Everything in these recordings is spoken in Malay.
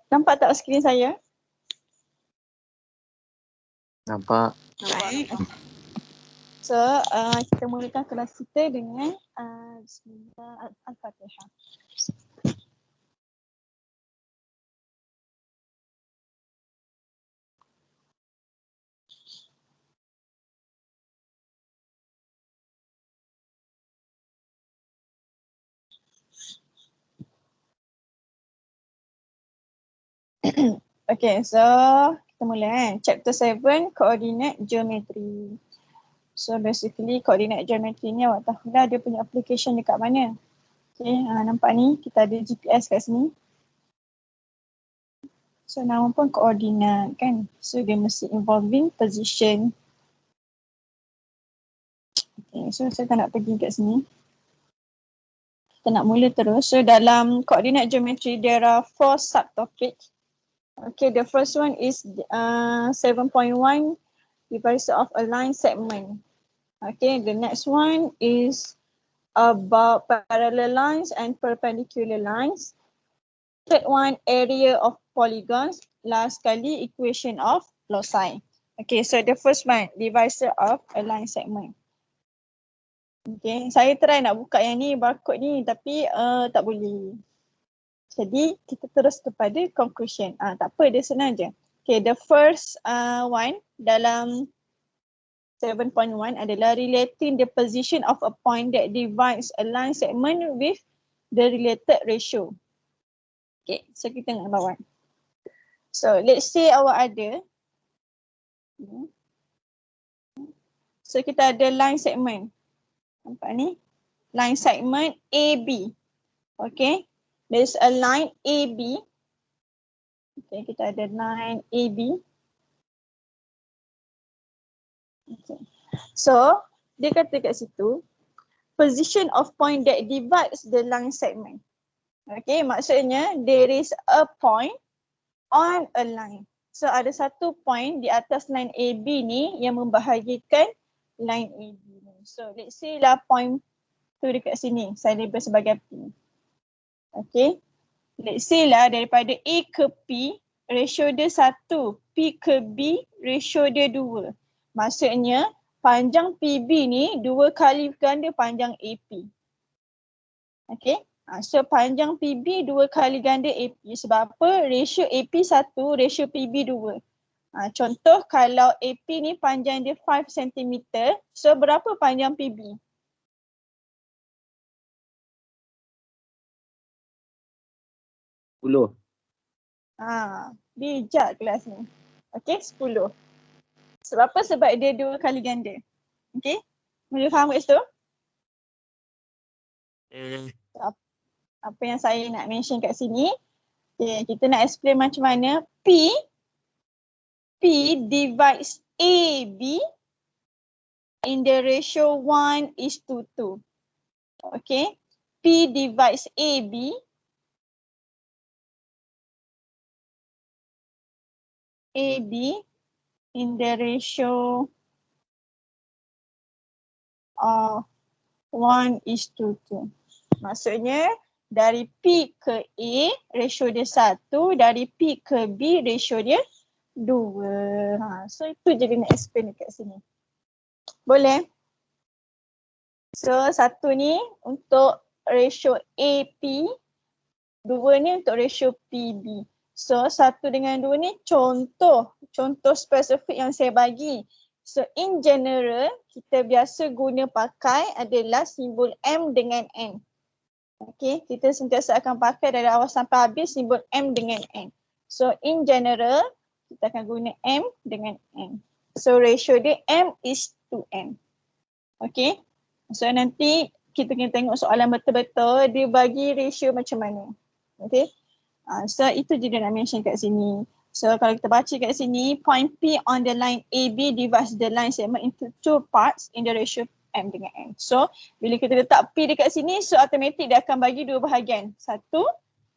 Nampak tak skrin saya? Nampak. Baik. So, kita mulakan kelas kita dengan Bismillah Al-Fatihah. Okay, so kita mula Chapter 7, Coordinate Geometry. So basically coordinate geometry ni awak tahu dah dia punya application dekat mana. Okay, nampak ni kita ada GPS kat sini. So nama pun koordinat kan. So dia mesti involving position. Okay, so saya tak nak pergi kat sini. Kita nak mula terus. So dalam coordinate geometry there are 4 subtopics. Okay, the first one is 7.1 divisor of a line segment. Okay, the next one is about parallel lines and perpendicular lines. Third one, area of polygons. Last kali, equation of loci. Okay, so the first one, divisor of a line segment. Okay, saya try nak buka yang ni, barcode ni tapi tak boleh. Jadi kita terus kepada conclusion. Tak apa, dia senang je. Okay, the first one dalam 7.1 adalah relating the position of a point that divides a line segment with the related ratio. Okay, so kita tengok bawah. So let's say awak ada. So kita ada line segment. Nampak ni? Line segment AB. Okay, there's a line AB. Okay, kita ada line AB. Okay. So, dia kata kat situ, position of point that divides the line segment. Okay, maksudnya there is a point on a line. So, ada satu point di atas line AB ni yang membahagikan line AB ni. So, let's say lah point tu dekat sini, saya label sebagai P. Okay, let's say lah daripada A ke P, ratio dia 1, P ke B, ratio dia 2. Maksudnya panjang PB ni 2 kali ganda panjang AP. Okay. So panjang PB 2 kali ganda AP. Sebab apa? Ratio AP 1, ratio PB 2. Contoh kalau AP ni panjang dia 5 cm. So berapa panjang PB? Bijak kelas ni. Okay, 10. Sebab apa? Sebab dia 2 kali ganda. Okay? Boleh faham kat situ? Apa yang saya nak mention kat sini. Okay, kita nak explain macam mana P divides AB in the ratio 1:2. Okay? P divides AB in the ratio of 1:2. Maksudnya dari P ke A ratio dia 1, dari P ke B ratio dia 2. So itu je dia nak explain dekat sini. Boleh? So satu ni untuk ratio AP, 2 ni untuk ratio PB. So 1 dengan 2 ni contoh spesifik yang saya bagi. So in general, kita biasa guna pakai adalah simbol M dengan N. Okay, kita sentiasa akan pakai dari awal sampai habis simbol M dengan N. So in general, kita akan guna M dengan N. So ratio dia M:N. Okay, so nanti kita kena tengok soalan betul-betul dia bagi ratio macam mana. Okay, so itu je dia nak mention kat sini. So kalau kita baca kat sini, point P on the line AB divides the line segment into 2 parts in the ratio M dengan N. So bila kita letak P dekat sini, so automatic dia akan bagi 2 bahagian. 1,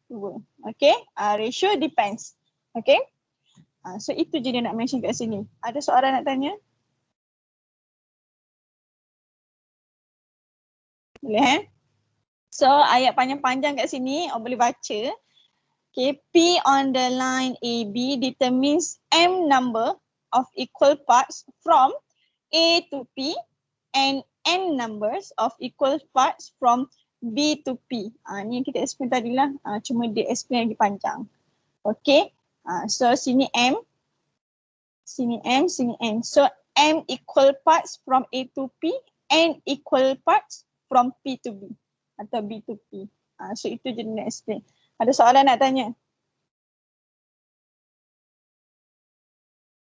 2. Okay, ratio depends. Okay, so itu je dia nak mention kat sini. Ada soalan nak tanya? Boleh So ayat panjang-panjang kat sini, boleh baca. Okay, P on the line AB determines M number of equal parts from A to P and N numbers of equal parts from B to P. Ni yang kita explain tadi lah, cuma dia explain lagi panjang. Okay, so sini M, sini M, sini N. So M equal parts from A to P, N equal parts from P to B atau B to P. So itu je nak explain. Ada soalan nak tanya?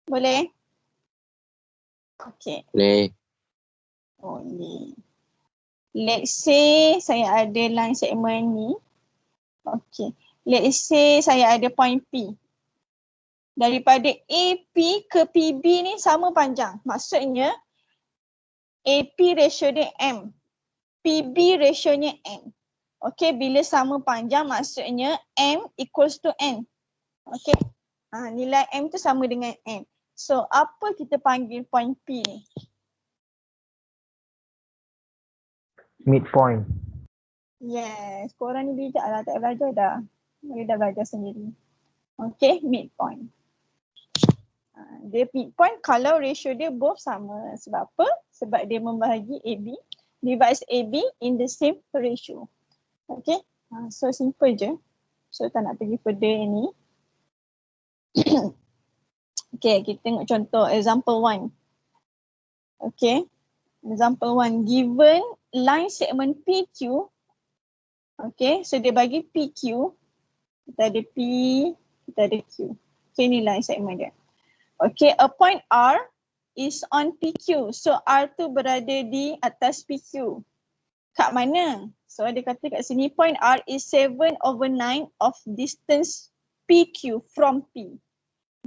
Boleh? Okay. Boleh. Oh ni. Let's say saya ada line segment ni. Okay. Let's say saya ada point P. Daripada AP ke PB ni sama panjang. Maksudnya AP ratio dia M. PB ratio nya N. Okay, bila sama panjang maksudnya M equals to N. Okay. Nilai M tu sama dengan N. So apa kita panggil point P ni? Midpoint. Yes, korang ni bijak lah, tak belajar dah. Mereka dah belajar sendiri. Okay, midpoint. Dia midpoint kalau ratio dia both sama. Sebab apa? Sebab dia membahagi AB, divides AB in the same ratio. Okay, so simple je. So tak nak pergi further ni. Okay, kita tengok contoh example 1. Okay, example 1. Given line segment PQ. Okay, so dia bagi PQ. Kita ada P, kita ada Q. Okay, ni line segment dia. Okay, a point R is on PQ. So R tu berada di atas PQ. Kat mana? So dia kata kat sini point R is 7/9 of distance PQ from P.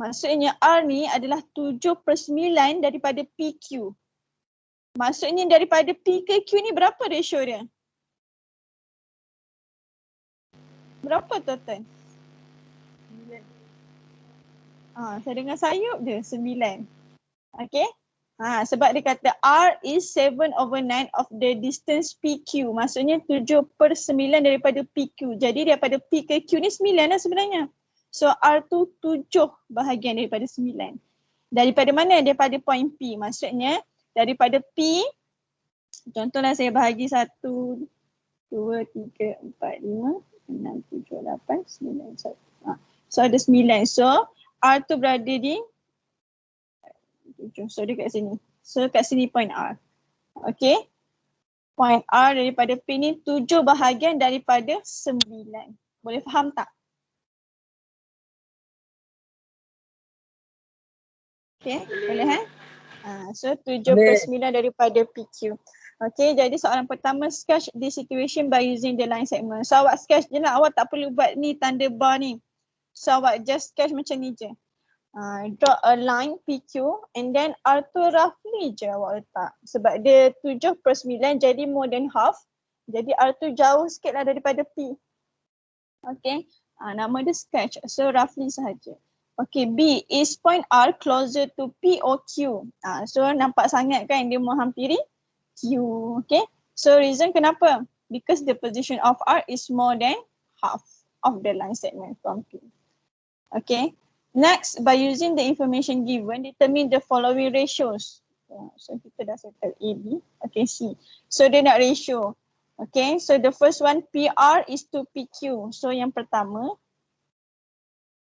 Maksudnya R ni adalah 7/9 daripada PQ. Maksudnya daripada P ke Q ni berapa ratio dia? Berapa total? 9. Saya dengar sayup je, 9. Okay. Sebab dia kata R is 7/9 of the distance PQ. Maksudnya 7/9 daripada PQ. Jadi daripada P ke Q ni 9 lah sebenarnya. So R tu 7 bahagian daripada 9. Daripada mana? Daripada point P. Maksudnya daripada P, contohlah saya bahagi 1, 2, 3, 4, 5, 6, 7, 8, 9, 1. So ada 9. So R tu berada di 7. So dia kat sini. So kat sini point R. Okay. Point R daripada P ni 7 bahagian daripada 9. Boleh faham tak? Okay. Boleh so 7/9 daripada PQ. Okay. Jadi soalan pertama, sketch the situation by using the line segment. So awak sketch je lah. Awak tak perlu buat ni tanda bar ni. So awak just sketch macam ni je. Draw a line PQ and then R tu roughly je awak letak. Sebab dia 7/9 jadi more than half. Jadi R tu jauh sikit lah daripada P. Okay. Nama dia sketch. So roughly sahaja. Okay, B, is point R closer to P or Q? So nampak sangat kan dia menghampiri Q. Okay. So reason kenapa? Because the position of R is more than half of the line segment from P. Okay. Next, by using the information given, determine the following ratios. So kita dah settle AB. Okay, C. So dia nak ratio. Okay, so the first one PR is to PQ. So yang pertama,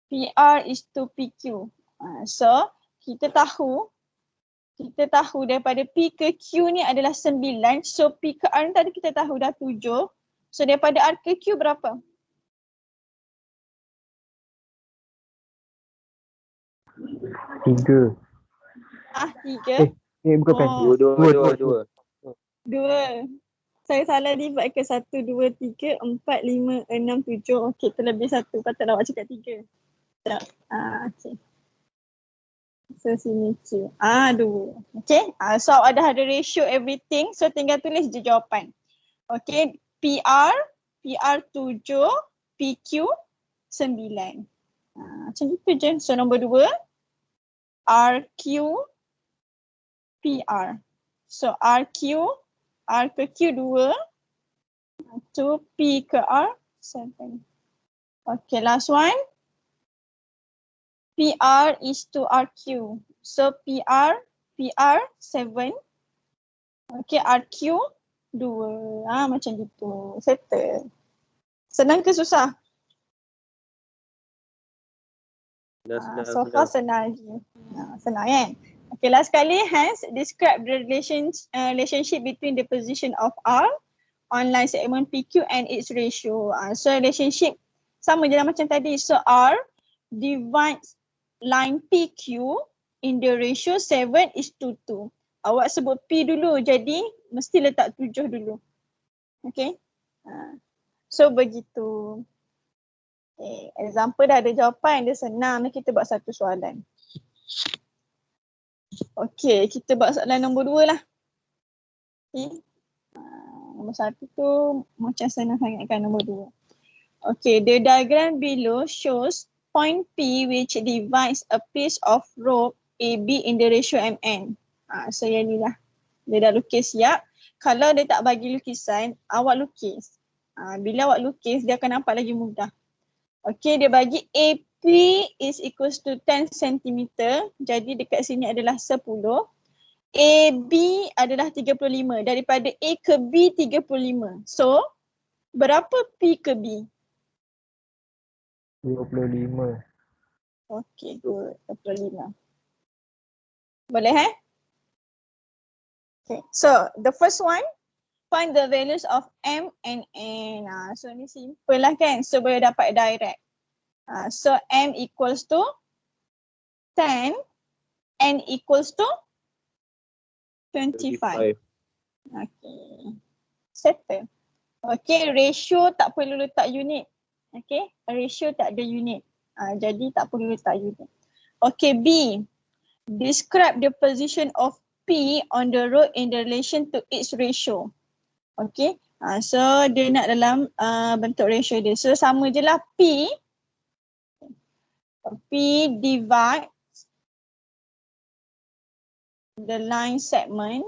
PR is to PQ. So kita tahu daripada P ke Q ni adalah 9. So P ke R ni tadi kita tahu dah 7. So daripada R ke Q berapa? 3. 3. Bukan. Dua. 2. Saya salah divide ke 1, 2, 3, 4, 5, 6, 7. Okey, terlebih 1. Patutlah awak cakap 3. Tak. Okey. So sini Q. 2. Okey. So awak dah ada ratio everything. So tinggal tulis je jawapan. Okey. PR 7, PQ 9. Macam itu je. So nombor 2. RQ PR. So RQ, R ke Q 2, 2 P ke R 7. Okay, last one. PR is to RQ. So PR 7. Okay, RQ 2. Macam gitu. Settle. Senang ke susah? So far senang lagi. Senang kan? Okay, last kali. Hence, describe the relationship between the position of R on line segment PQ and its ratio. So relationship sama je lah macam tadi. So R divides line PQ in the ratio 7:2. Awak sebut P dulu, jadi mesti letak 7 dulu. Okay. So begitu. Okay. Example dah ada jawapan, dia senang. Kita buat satu soalan. Okay, kita buat soalan nombor 2 lah. Okay. Nombor 1 tu macam senang sangat kan nombor 2. Okay, the diagram below shows point P which divides a piece of rope AB in the ratio MN. So yang ni lah. Dia dah lukis siap. Kalau dia tak bagi lukisan, awak lukis. Bila awak lukis, dia akan nampak lagi mudah. Okay, dia bagi AP is equals to 10 cm. Jadi dekat sini adalah 10. AB adalah 35. Daripada A ke B 35. So, berapa P ke B? 25. Okay, good. 25. Boleh Okay, so the first one, find the values of M and N. So ni simple lah kan. So boleh dapat direct. So M equals to 10, N equals to 25. Okay, settle. Okay, ratio tak perlu letak unit. Okay, ratio tak ada unit. Jadi tak perlu letak unit. Okay, B. Describe the position of P on the road in relation to its ratio. Okay, so dia nak dalam bentuk ratio dia. So sama je lah P divide the line segment.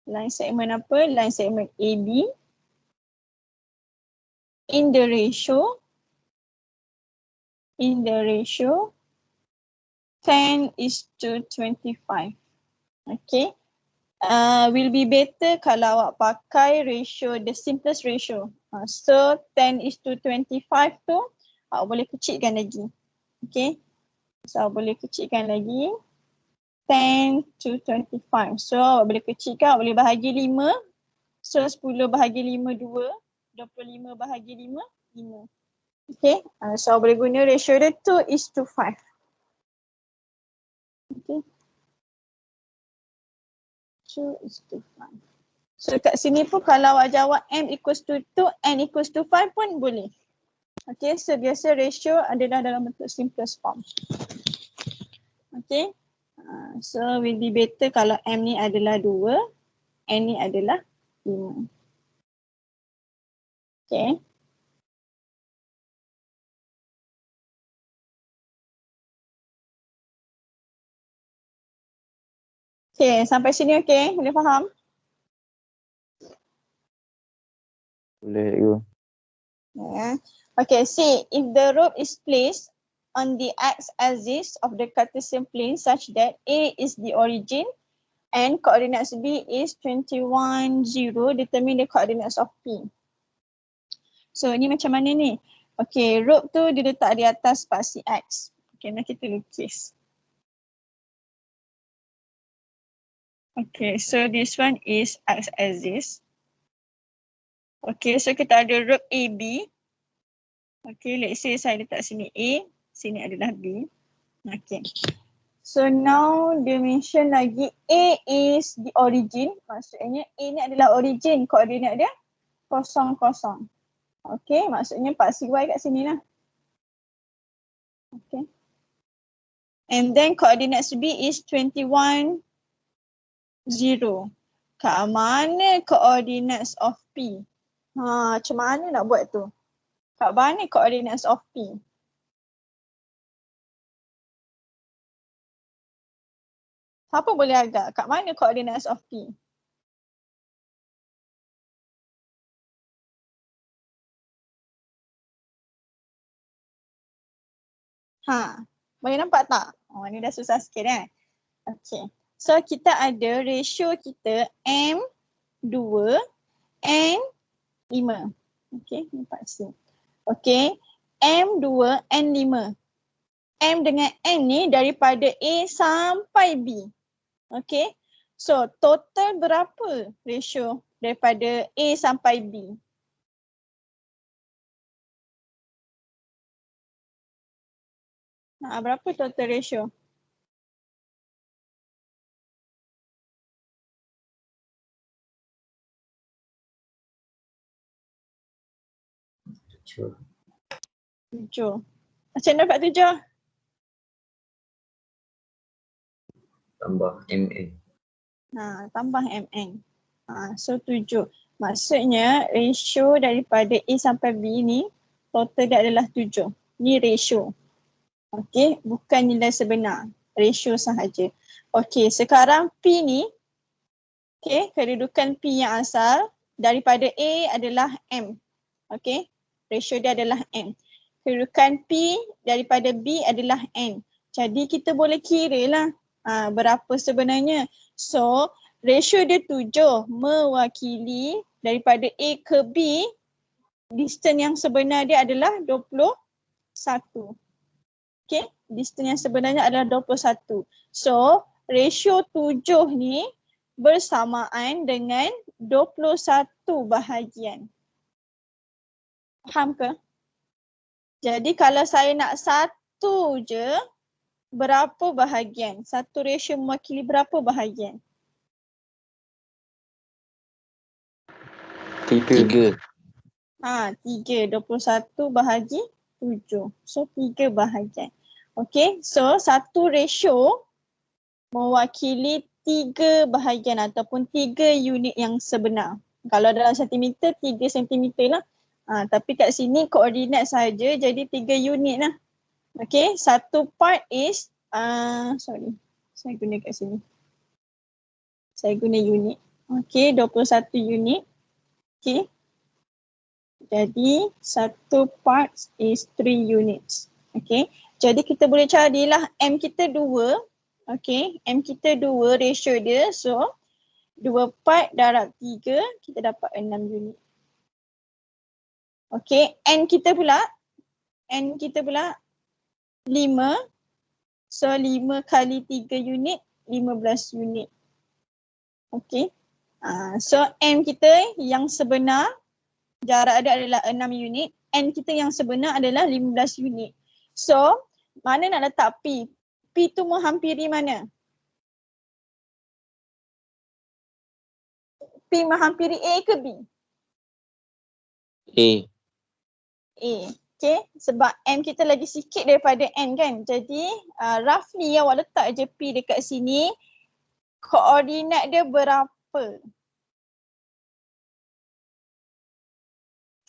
Line segment apa? Line segment AB in the ratio 10:25. Okay. Will be better kalau awak pakai ratio, the simplest ratio. So 10:25 tu awak boleh kecilkan lagi. Okay. So awak boleh kecilkan lagi 10:25. So awak boleh kecilkan, awak boleh bahagi 5. So 10 bahagi 5 2. 25 bahagi 5 5. Okay. So awak boleh guna ratio dia 2:5. Okay. 2:5. So kat sini pun kalau awak jawab M equals to 2, N equals to 5 pun boleh. Okay, so biasa ratio adalah dalam bentuk simplest form. Okay, so will be better kalau M ni adalah 2, N ni adalah 5. Okay. Okay, sampai sini okay? Boleh faham? Boleh go. Yeah. Okay, see, if the rope is placed on the x-axis of the Cartesian plane such that A is the origin and coordinates B is 21, 0, determine the coordinates of P. So ni macam mana ni? Okay, rope tu dia letak di atas spasi X. Okay, nak kita lukis. Okay, so this one is x-axis. Okay, so kita ada rope AB. Okay, let's say saya letak sini A, sini adalah B. Okay. So now dia mention lagi A is the origin. Maksudnya A ni adalah origin. Koordinat dia 0, 0. Okay, maksudnya paksi Y kat sini lah. Okay. And then coordinates B is 21, 0. Kat mana coordinates of P? Macam mana nak buat tu? Kat mana coordinates of P? Siapa boleh agak? Kat mana coordinates of P? Boleh nampak tak? Ni dah susah sikit Okay. So kita ada ratio kita M2 N5. Okay, nampak sini. Okay, M2 N5. M dengan N ni daripada A sampai B. Okay, so total berapa ratio daripada A sampai B? Berapa total ratio? Tujuh. Macam mana dapat 7? Tambah MN. Tambah MN. So 7. Maksudnya ratio daripada A sampai B ni total dia adalah 7. Ni ratio. Okay, bukan nilai sebenar. Ratio sahaja. Okay, sekarang P ni, okay, kedudukan P yang asal daripada A adalah M. Okay, ratio dia adalah M. Kedudukan P daripada B adalah N. Jadi kita boleh kira lah berapa sebenarnya. So, ratio dia 7 mewakili daripada A ke B, distance yang sebenar dia adalah 21. Okay, distance yang sebenarnya adalah 21. So, ratio 7 ni bersamaan dengan 21 bahagian. Faham ke? Jadi kalau saya nak satu je, berapa bahagian? Satu ratio mewakili berapa bahagian? 3. 3. 21 bahagi 7. So 3 bahagian. Okay, so satu ratio mewakili 3 bahagian ataupun 3 unit yang sebenar. Kalau dalam sentimeter, 3 sentimeter lah. Tapi kat sini koordinat saja jadi 3 unit lah. Okay, satu part is, saya guna kat sini. Saya guna unit. Okay, 21 unit. Okay. Jadi satu part is 3 units. Okay. Jadi kita boleh carilah M kita 2. Okay. M kita 2 ratio dia. So 2 part darab 3 kita dapat 6 unit. Okay. N kita pula 5. So 5 kali 3 unit 15 unit. Okay. So M kita yang sebenar jarak dia adalah 6 unit. N kita yang sebenar adalah 15 unit. So, mana nak letak P? P tu menghampiri mana? P menghampiri A ke B? A. Okay, sebab M kita lagi sikit daripada N kan. Jadi, roughly awak letak je P dekat sini. Koordinat dia berapa?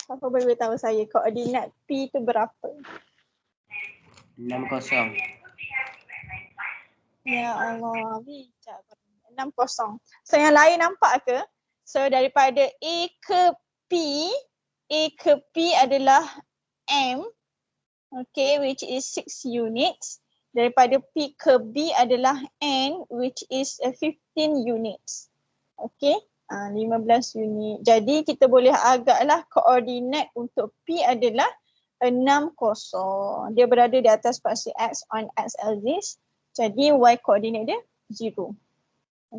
Siapa boleh beritahu saya koordinat P tu berapa? 60. Ya Allah, bijak. 60. So yang lain nampak ke? So daripada A ke P adalah M, okay, which is 6 units. Daripada P ke B adalah N, which is 15 units. Okay. 15 unit. Jadi kita boleh agaklah koordinat untuk P adalah 60. Dia berada di atas spasi X on X axis. Jadi Y koordinat dia 0.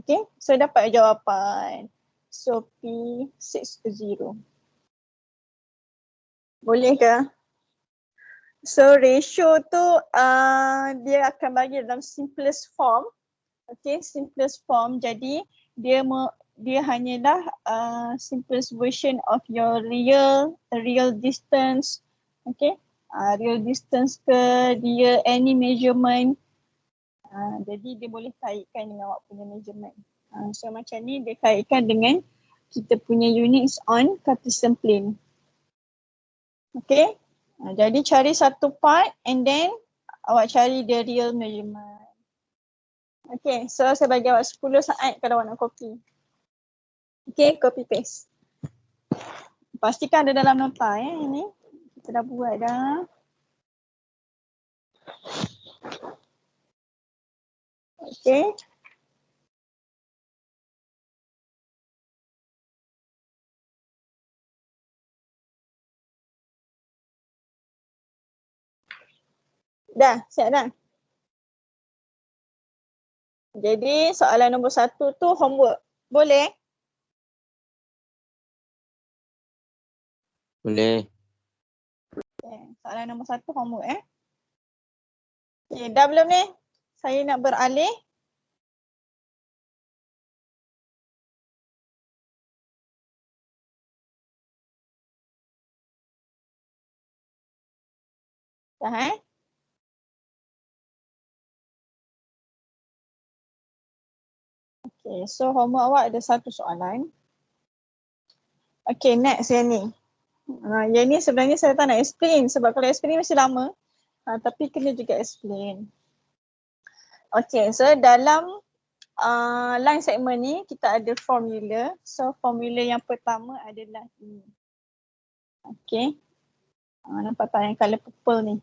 Okay. So dapat jawapan. So P 6-0. Boleh ke? So ratio tu dia akan bagi dalam simplest form. Okay, simplest form. Jadi dia hanyalah simplest version of your real distance. Okay, real distance ke dia any measurement. Jadi dia boleh kaitkan dengan awak punya measurement. So macam ni dia kaitkan dengan kita punya units on Cartesian plane. Okay, jadi cari satu part and then awak cari the real measurement. Okay, so saya bagi awak 10 saat kalau awak nak copy. Okay, copy paste. Pastikan ada dalam nota ini. Kita dah buat dah. Okay. Dah, siap dah. Jadi soalan nombor 1 tu homework. Boleh? Boleh. Okay. Soalan nombor 1 homework Okay, dah belum ni? Saya nak beralih. Dah Okay, so homework awak ada 1 soalan. Okay, next yang ni. Yang ni sebenarnya saya tak nak explain sebab kalau explain mesti lama. Tapi kena juga explain. Okay, so dalam line segment ni kita ada formula. So formula yang pertama adalah ini. Okay. Nampak tak yang colour purple ni?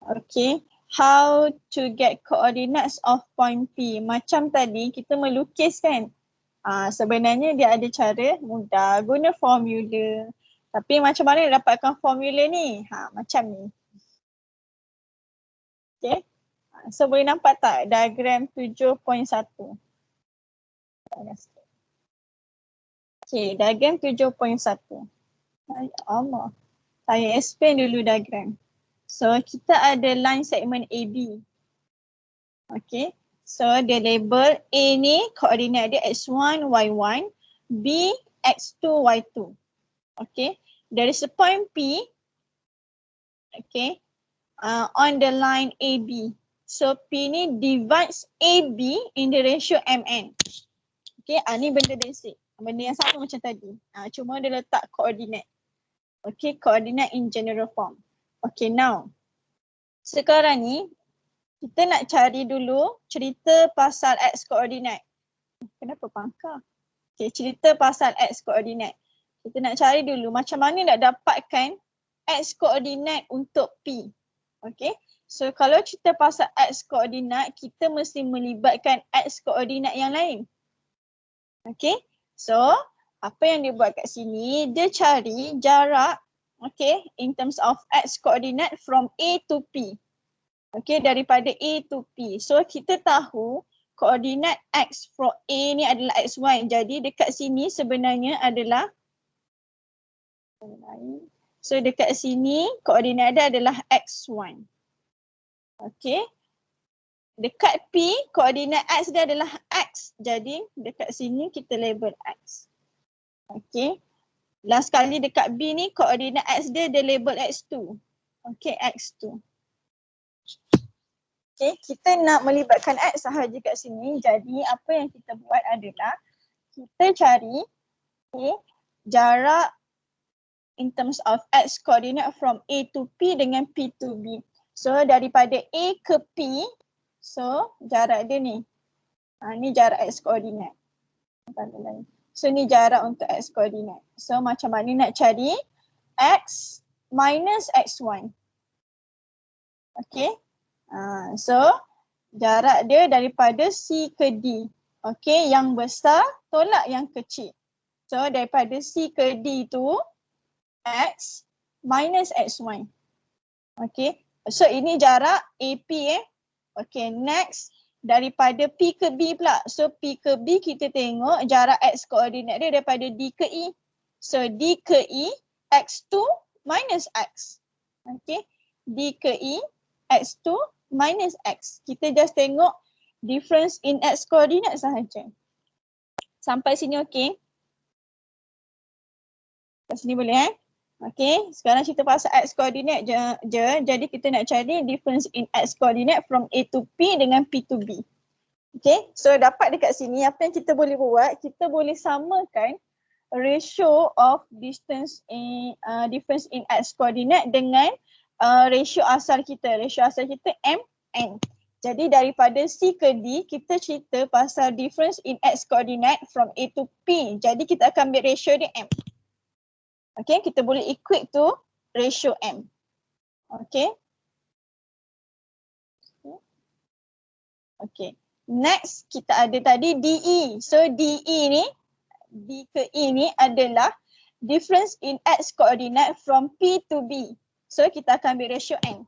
Okay. How to get coordinates of point P. Macam tadi kita melukis kan. Sebenarnya dia ada cara mudah guna formula. Tapi macam mana nak dapatkan formula ni? Macam ni. Okay. So boleh nampak tak diagram 7.1? Okay, diagram 7.1. Allah. Saya explain dulu diagram. So kita ada line segment AB. Okay. So dia label A ni koordinat dia X1, Y1, B, X2, Y2. Okay. There is a point P. Okay. On the line AB. So P ni divides AB in the ratio MN. Okay. Ni benda basic. Benda yang sama macam tadi. Cuma dia letak koordinat. Okay. Koordinat in general form. Okay. Now. Sekarang ni kita nak cari dulu cerita pasal X koordinat. Kenapa pangkal? Okay, cerita pasal X koordinat. Kita nak cari dulu macam mana nak dapatkan X koordinat untuk P. Okay, so kalau cerita pasal X koordinat, kita mesti melibatkan X koordinat yang lain. Okay, so apa yang dia buat kat sini, dia cari jarak, okay, in terms of X koordinat from A to P. Okay, daripada A to P. So kita tahu koordinat X from A ni adalah XY. Jadi dekat sini sebenarnya adalah, so dekat sini koordinat dia adalah X1. Okay. Dekat P koordinat X dia adalah X. Jadi dekat sini kita label X. Okay. Last kali dekat B ni koordinat X dia label X2. Okay, X2. Okay, kita nak melibatkan X sahaja kat sini. Jadi apa yang kita buat adalah kita cari jarak in terms of X coordinate from A to P dengan P to B. So daripada A ke P, so jarak dia ni. Ni jarak X coordinate. So ni jarak untuk X coordinate. So macam mana nak cari X minus X1. Okay. So jarak dia daripada C ke D. Okay, yang besar tolak yang kecil. So daripada C ke D tu X minus X1. Okay, so ini jarak AP Okay, next daripada P ke B pula. So P ke B kita tengok jarak X koordinat dia daripada D ke E. So D ke E X2 minus X. Okay, D ke E X2 minus X. Kita just tengok difference in X coordinate sahaja. Sampai sini okey? Sampai sini boleh Okay, sekarang cerita pasal X coordinate je. Jadi kita nak cari difference in X coordinate from A to P dengan P to B. Okay, so dapat dekat sini apa yang kita boleh buat, kita boleh samakan ratio of distance in difference in X coordinate dengan ratio asal kita. Ratio asal kita MN. Jadi daripada C ke D, kita cerita pasal difference in X coordinate from A to P. Jadi kita akan ambil ratio dia M. Okay, kita boleh equate to ratio M. Okay. Okay. Next kita ada tadi DE. So DE ni, D ke E ni adalah difference in X coordinate from P to B. So kita akan ambil ratio N.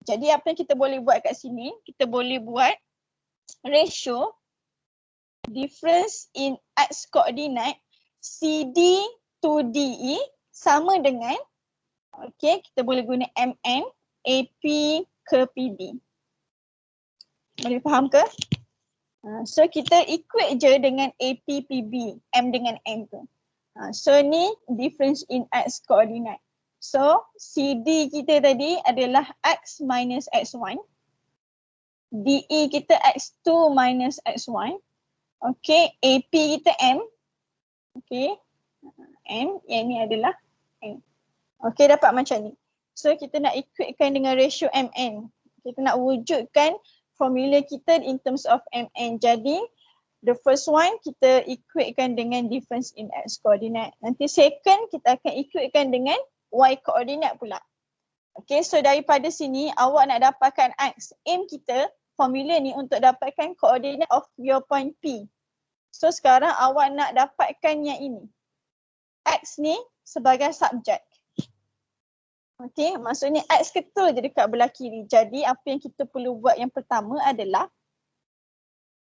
Jadi apa yang kita boleh buat kat sini, kita boleh buat ratio difference in X coordinate CD to DE sama dengan, okay, kita boleh guna MN AP ke PB. Boleh faham ke? So kita equate je dengan AP PB, M dengan N tu. So ni difference in X coordinate. So CD kita tadi adalah X minus X1. DE kita X2 minus X1. Okay, AP kita M. Okay, M, yang ni adalah N. Okay, dapat macam ni. So kita nak equatekan dengan ratio MN. Kita nak wujudkan formula kita in terms of MN. Jadi the first one kita equatekan dengan difference in X coordinate. Nanti second kita akan equatekan dengan Y coordinate pula. Okay, so daripada sini awak nak dapatkan X. Aim kita formula ni untuk dapatkan coordinate of your point P. So sekarang awak nak dapatkan yang ini. X ni sebagai subjek. Okay, maksudnya X ketul je dekat belah kiri. Jadi apa yang kita perlu buat yang pertama adalah,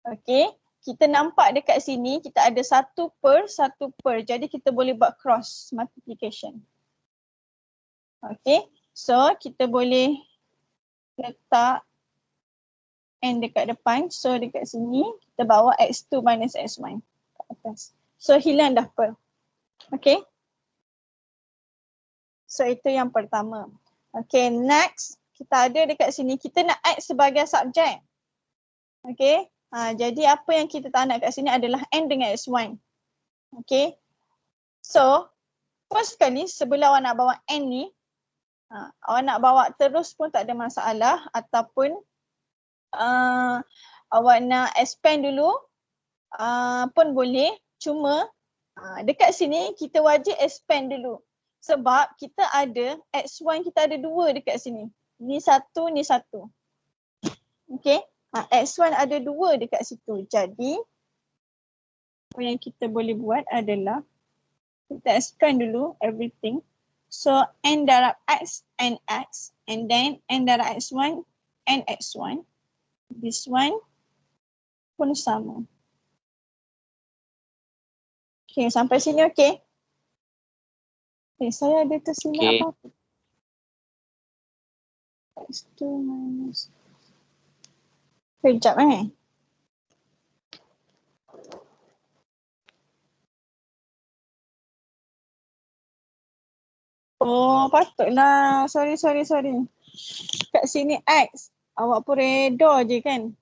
okay, kita nampak dekat sini kita ada 1 per 1 per. Jadi kita boleh buat cross multiplication. Okay, so kita boleh letak N dekat depan. So dekat sini kita bawa X2 minus X1 kat atas. So hilang dah per. Okay. So itu yang pertama. Okay, next kita ada dekat sini, kita nak X sebagai subjek. Okay, jadi apa yang kita tak nak kat sini adalah N dengan X1. Okay, so first sekali sebelum awak nak bawa N ni, awak nak bawa terus pun tak ada masalah, ataupun awak nak expand dulu pun boleh. Cuma dekat sini kita wajib expand dulu. Sebab kita ada X1, kita ada 2 dekat sini. Ni 1, ni 1. Okay. X1 ada 2 dekat situ. Jadi apa yang kita boleh buat adalah kita expand dulu everything. So N darab X, NX, and then N darab X1, NX1. This one pun sama. Okay, sampai sini okay? Saya ada tersilap apa-apa. X2 minus. Sekejap Oh, patutlah. Sorry. Kat sini X. Awak pun redha je kan?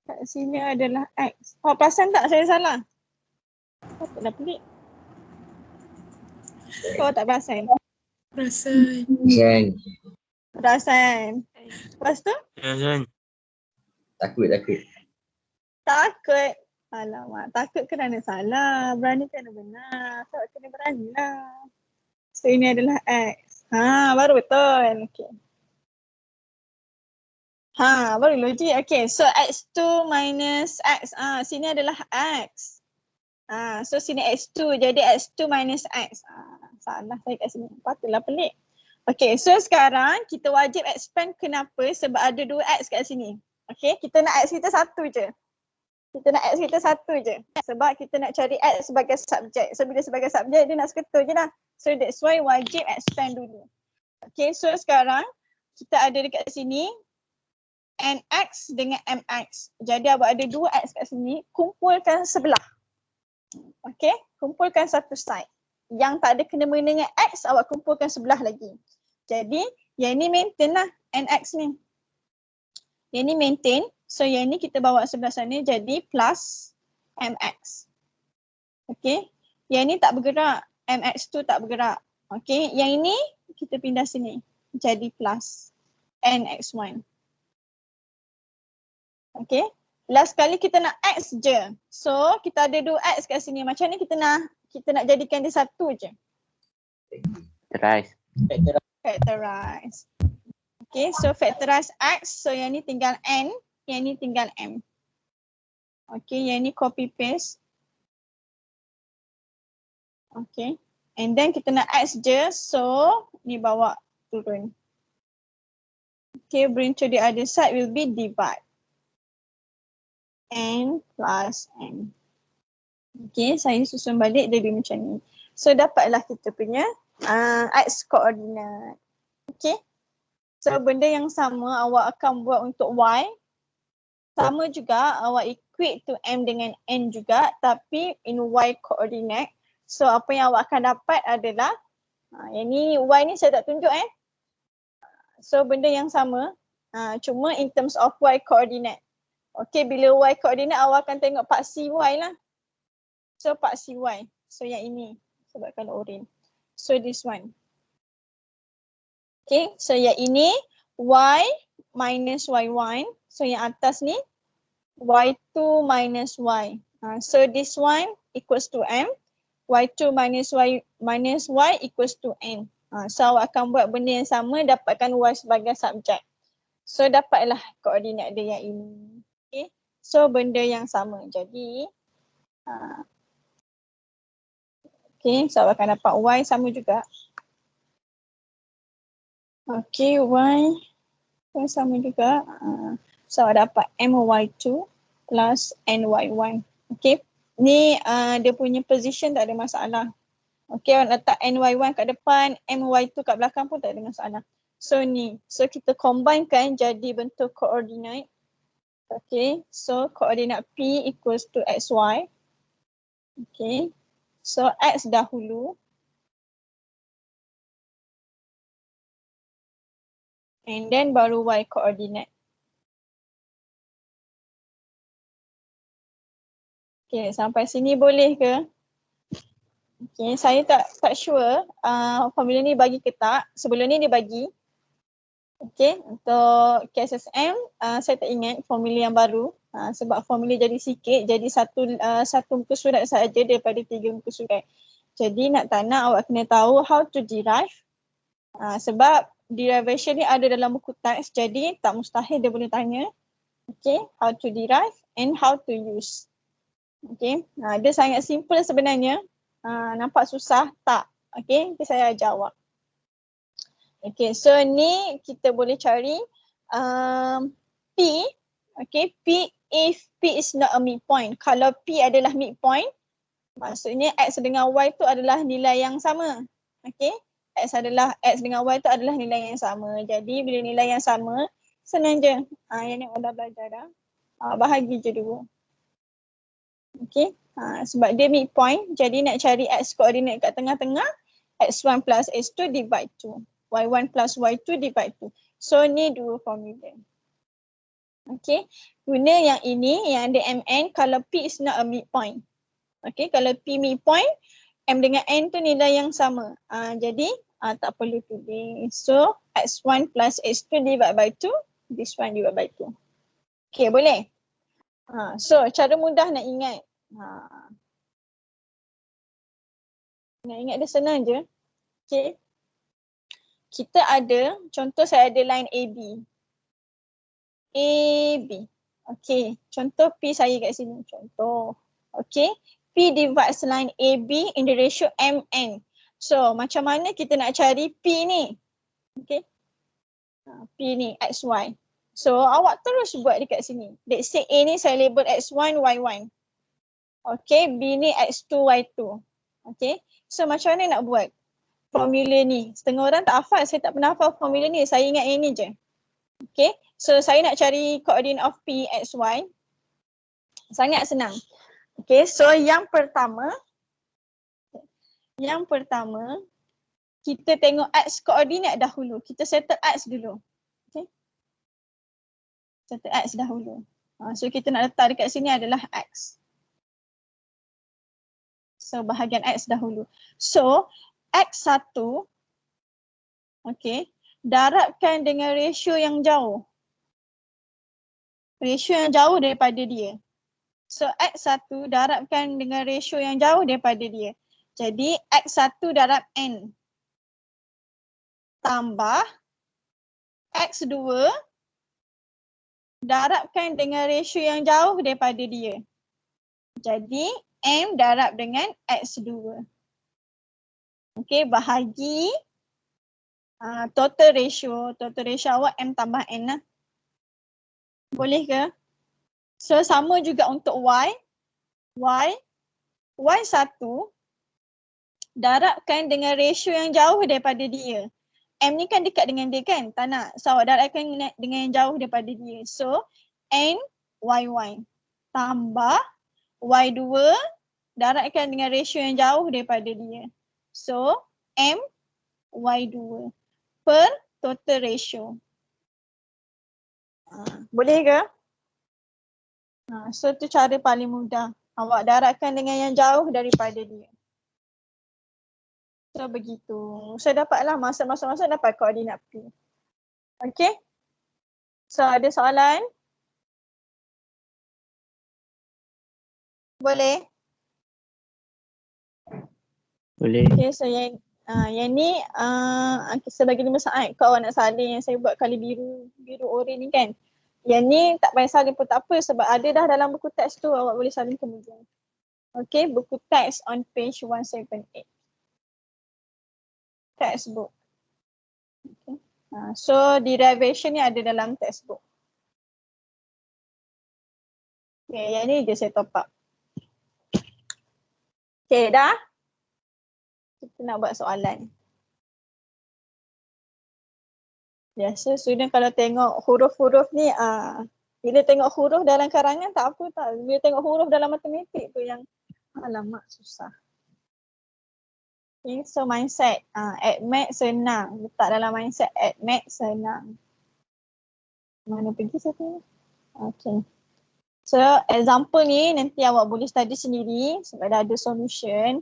Kat sini adalah X. Oh, perasan tak saya salah? Patutlah pelik. Kau tak perasan? Perasan. Perasan. Lepas tu? Perasan. Takut. Takut. Alamak, takut kerana salah. Berani kerana benar. Tak kena berani lah. So ini adalah X. Baru betul. Okay. Baru logik. Okay, so X2 minus X. Sini adalah X. So sini X2, jadi X2 minus X. Salah saya kat sini. Patutlah pelik. Okay, so sekarang kita wajib expand. Kenapa? Sebab ada 2 X kat sini. Okay, kita nak X kita satu je. Sebab kita nak cari X sebagai subjek. So bila sebagai subjek dia nak seketul je lah. So that's why wajib expand dulu. Okay, so sekarang kita ada dekat sini NX dengan MX. Jadi awak ada 2 X kat sini, kumpulkan sebelah. Okay, kumpulkan satu side. Yang tak ada kena-mena dengan X, awak kumpulkan sebelah lagi. Jadi yang ni maintain lah NX ni. Yang ni maintain. So yang ni kita bawa sebelah sana jadi plus MX. Okay. Yang ni tak bergerak. MX tu tak bergerak. Okay. Yang ini kita pindah sini. Jadi plus NX1. Okay. Last kali kita nak X je. So kita ada 2 X kat sini. Macam ni kita nak jadikan dia satu je. Factorize. Factorize. Okay, so factorize X. So yang ni tinggal N, yang ni tinggal M. Okay, yang ni copy paste. Okay, and then kita nak X je. So ni bawa turun. Okay, bring to the other side will be divide. N plus M. Okay, saya susun balik jadi macam ni. So dapatlah kita punya X koordinat. Okay. So benda yang sama awak akan buat untuk Y. Sama juga awak equate to M dengan N juga tapi in Y coordinate. So apa yang awak akan dapat adalah yang ni Y ni saya tak tunjuk So benda yang sama cuma in terms of Y coordinate. Okay, bila Y coordinate awak akan tengok paksi Y lah. So paksi Y. So yang ini sebabkan orange. So this one. Okay, so yang ini Y minus Y1. So yang atas ni Y2 minus Y. So this one equals to M. Y2 minus Y equals to N. So awak akan buat benda yang sama, dapatkan Y sebagai subjek. So dapatlah koordinat dia yang ini. Okay, so benda yang sama. Jadi okay, so awak akan dapat Y sama juga. Okay, Y sama juga. So dapat MY2 plus NY1. Okay, ni dia punya position tak ada masalah. Okay, orang letak NY1 kat depan, MY2 kat belakang pun tak ada masalah. So ni, so kita combinekan jadi bentuk koordinat. Okay, so koordinat P equals to XY. Okay, so X dahulu. And then baru Y coordinate. Okay, sampai sini boleh ke? Okay, saya tak sure formula ni bagi ke tak. Sebelum ni dia bagi. Okay, untuk KSSM saya tak ingat formula yang baru. Sebab formula jadi sikit, jadi satu muka surat sahaja daripada 3 muka surat. Jadi nak tak nak awak kena tahu how to derive. Sebab derivation ni ada dalam buku teks, jadi tak mustahil dia boleh tanya. Okay, how to derive and how to use. Okay, dia sangat simple sebenarnya. Nampak susah? Tak. Okay, saya ajar awak. Okay, so ni kita boleh cari P. Okay, P if P is not a midpoint. Kalau P adalah midpoint, maksudnya X dengan Y tu adalah nilai yang sama. Okay, X dengan Y tu adalah nilai yang sama. Jadi bila nilai yang sama, senang je. Yang ni orang dah belajar dah. Bahagi je dulu. Okay, sebab dia midpoint, jadi nak cari X koordinat kat tengah-tengah, X1 plus X2 divide 2. Y1 plus Y2 divide 2. So ni dua formula. Okay, guna yang ini yang ada MN kalau P is not a midpoint. Okay, kalau P midpoint, M dengan N tu nilai yang sama. Jadi tak perlu tulis. So X1 plus X2 divide by 2, this one divide by 2. Okay, boleh? So cara mudah nak ingat. Nak ingat dia senang je. Okay. Kita ada, contoh saya ada line AB. AB. Okay, contoh P saya kat sini. Contoh. Okay, P divides line AB in the ratio MN. So, macam mana kita nak cari P ni? Okay. P ni, XY. So, awak terus buat dekat sini. Let's say A ni saya label X1, Y1. Okay, B ni X2, Y2. Okay, so macam mana nak buat formula ni? Setengah orang tak hafal, saya tak pernah hafal formula ni. Saya ingat yang ni je. Okay, so saya nak cari coordinate of P, X, Y. Sangat senang. Okay, so yang pertama, kita tengok X koordinat dahulu. Kita settle X dulu. Okay, settle X dahulu. So kita nak letak dekat sini adalah X. So bahagian X dahulu. So X1, okay, darabkan dengan ratio yang jauh. Ratio yang jauh daripada dia. So X1 darabkan dengan ratio yang jauh daripada dia. Jadi X1 darab N. Tambah X2 darabkan dengan ratio yang jauh daripada dia. Jadi M darab dengan X2. Okey, bahagi total ratio. Total ratio awak M tambah N lah. Boleh ke? So sama juga untuk Y. Y1 darabkan dengan ratio yang jauh daripada dia. M ni kan dekat dengan dia kan? Tak nak. So awak darabkan dengan yang jauh daripada dia. So N Y1 tambah Y2 darabkan dengan ratio yang jauh daripada dia. So M Y2 per total ratio. Boleh ke? So tu cara paling mudah. Awak darabkan dengan yang jauh daripada dia. So begitu. So dapatlah masuk dapat koordinat P. Okay. So ada soalan? Boleh? Boleh. Okay, so yang ni sebagai 5 saat kalau awak nak salin yang saya buat kali biru oren ni kan. Yang ni tak payah salin pun tak apa sebab ada dah dalam buku teks tu, awak boleh salin kemudian. Okay, buku teks on page 178. Textbook. Okay. So derivation ni ada dalam textbook. Okay, yang ni je saya top up. Okay, dah? Kita nak buat soalan. Biasa student kalau tengok huruf-huruf ni, bila tengok huruf dalam karangan tak apa tak. Bila tengok huruf dalam matematik tu yang alamak susah. Okay, so mindset. Add math senang. Letak dalam mindset add math senang. Mana pergi satu? Okay. So example ni nanti awak boleh study sendiri sebab dah ada solution.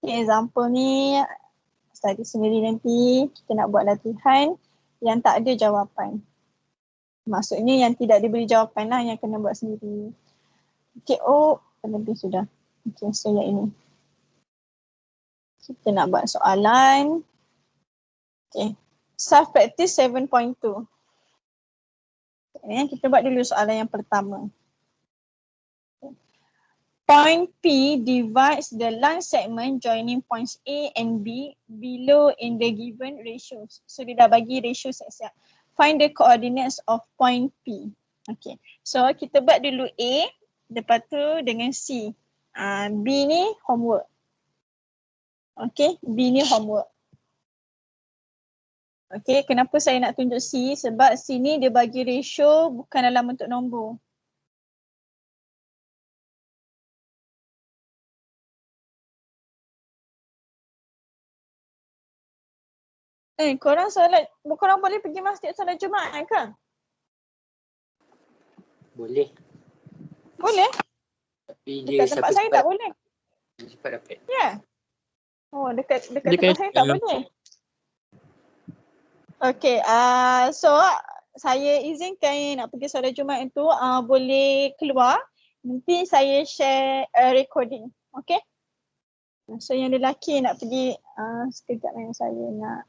Okay, example ni study sendiri nanti. Kita nak buat latihan yang tak ada jawapan. Maksudnya yang tidak diberi jawapan lah yang kena buat sendiri. Okay, lebih sudah. Okay, so yang ini. Kita nak buat soalan. Okay. Self practice 7.2. Okay, kita buat dulu soalan yang pertama. Point P divides the line segment joining points A and B below in the given ratios. So dia dah bagi ratio siap-siap. Find the coordinates of point P. Okay. So kita buat dulu A, lepas tu dengan C. B ni homework. Okay, B ni homework. Okay, kenapa saya nak tunjuk C? Sebab C ni dia bagi ratio bukan dalam bentuk nombor. Korang boleh pergi masjid solat Jumaat ke? Boleh. Boleh? Tapi dia dekat tempat saya tak boleh. Cepat dapat. Ya. Yeah. Oh, dekat tempat saya tak boleh. Okay, so saya izinkan nak pergi solat Jumaat itu boleh keluar. Nanti saya share recording. Okay? So yang lelaki nak pergi sekejap yang saya nak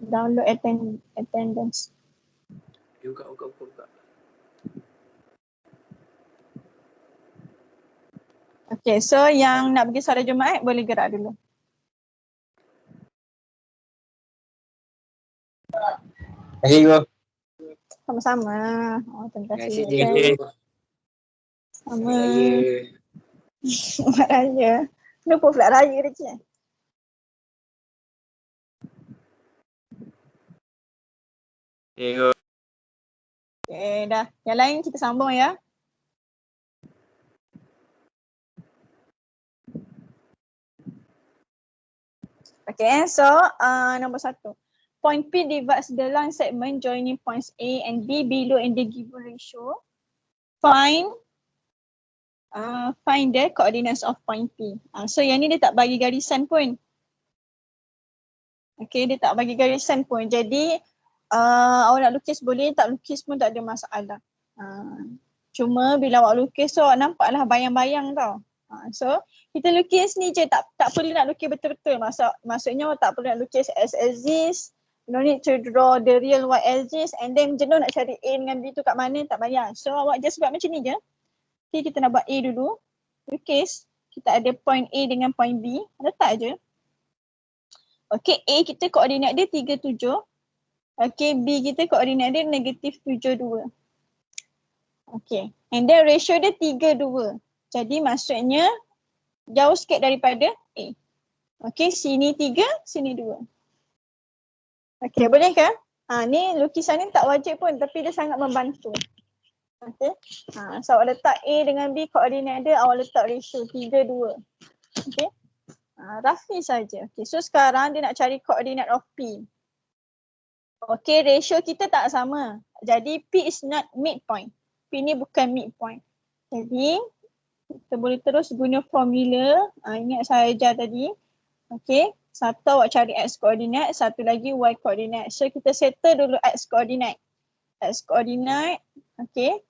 download attendance. Buka. Okay, so yang nak pergi solat Jumaat boleh gerak dulu. Terima kasih, Ibu. Sama-sama. Terima kasih. Terima kasih. Sama. Selamat Raya. Selamat Raya. Lupa pula Raya dia je. Okay, dah. Yang lain kita sambung ya. Okay, so nombor 1. Point P divides the line segment joining points A and B below in the given ratio. Find the coordinates of point P. So yang ni dia tak bagi garisan pun. Okay, dia tak bagi garisan pun. Jadi awak nak lukis boleh, tak lukis pun tak ada masalah. Cuma bila awak lukis tu awak nampaklah bayang-bayang tau. So kita lukis ni je, tak perlu nak lukis betul-betul. Maksudnya awak tak perlu nak lukis as exist. No need to draw the real YLJs and then jenuh nak cari A dengan B tu kat mana, tak payah. So awak just buat macam ni je. Okay, kita nak buat A dulu. In case kita ada point A dengan point B, letak je. Okay, A kita koordinat dia 37. Okay, B kita koordinat dia -72. Okay, and then ratio dia 3:2. Jadi maksudnya jauh sikit daripada A. Okay, sini 3, sini 2. Okay, boleh ke? Ni lukisan ni tak wajib pun tapi dia sangat membantu. Okay. So awak letak A dengan B koordinat dia, awak letak ratio 3:2. Okay. Roughly saja. Okay. So sekarang dia nak cari koordinat of P. Okay, ratio kita tak sama. Jadi P is not midpoint. P ni bukan midpoint. Jadi kita boleh terus guna formula. Ingat saya ajar tadi. Okay. Satu awak cari X koordinat, satu lagi Y koordinat. So kita settle dulu X koordinat. X koordinat, okay.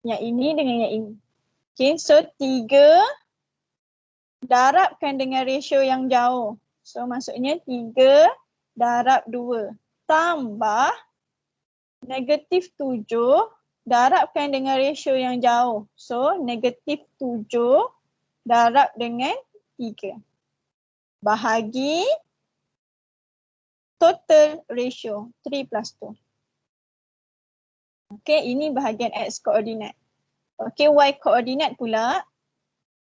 Yang ini dengan yang ini. Okay, so 3 darabkan dengan ratio yang jauh. So maksudnya 3 darab 2 tambah -7 darabkan dengan ratio yang jauh. So -7 darab dengan 3. Bahagi total ratio 3 plus 2. Okay, ini bahagian X koordinat. Okay, Y koordinat pula.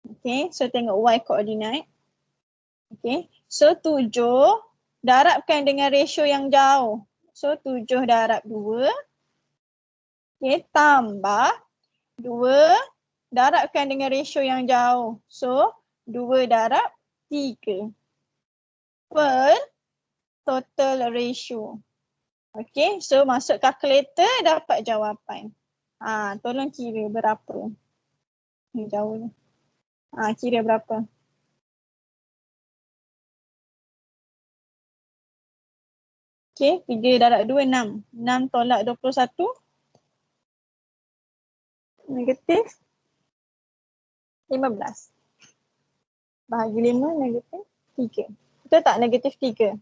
Okay, so tengok Y koordinat. Okay, so 7 darabkan dengan ratio yang jauh. So 7 darab 2. Okay, tambah 2 darabkan dengan ratio yang jauh. So 2 darab 3. Per total ratio. Okay, so masuk kalkulator dapat jawapan. Tolong kira berapa. Ni jauh ni. Kira berapa. Okay, 3 darab 2, 6. 6 tolak 21. Negatif 15. Bahagi 5 negatif 3. Betul tak negatif 3?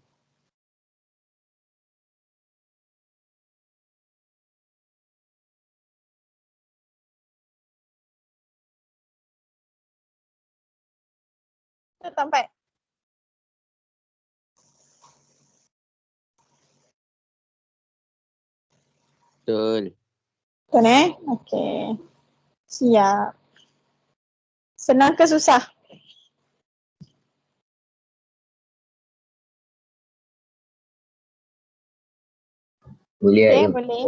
Betul tak 4? Betul. Betul Okay. Siap. Senang ke susah? Boleh Okay, Ayu. boleh.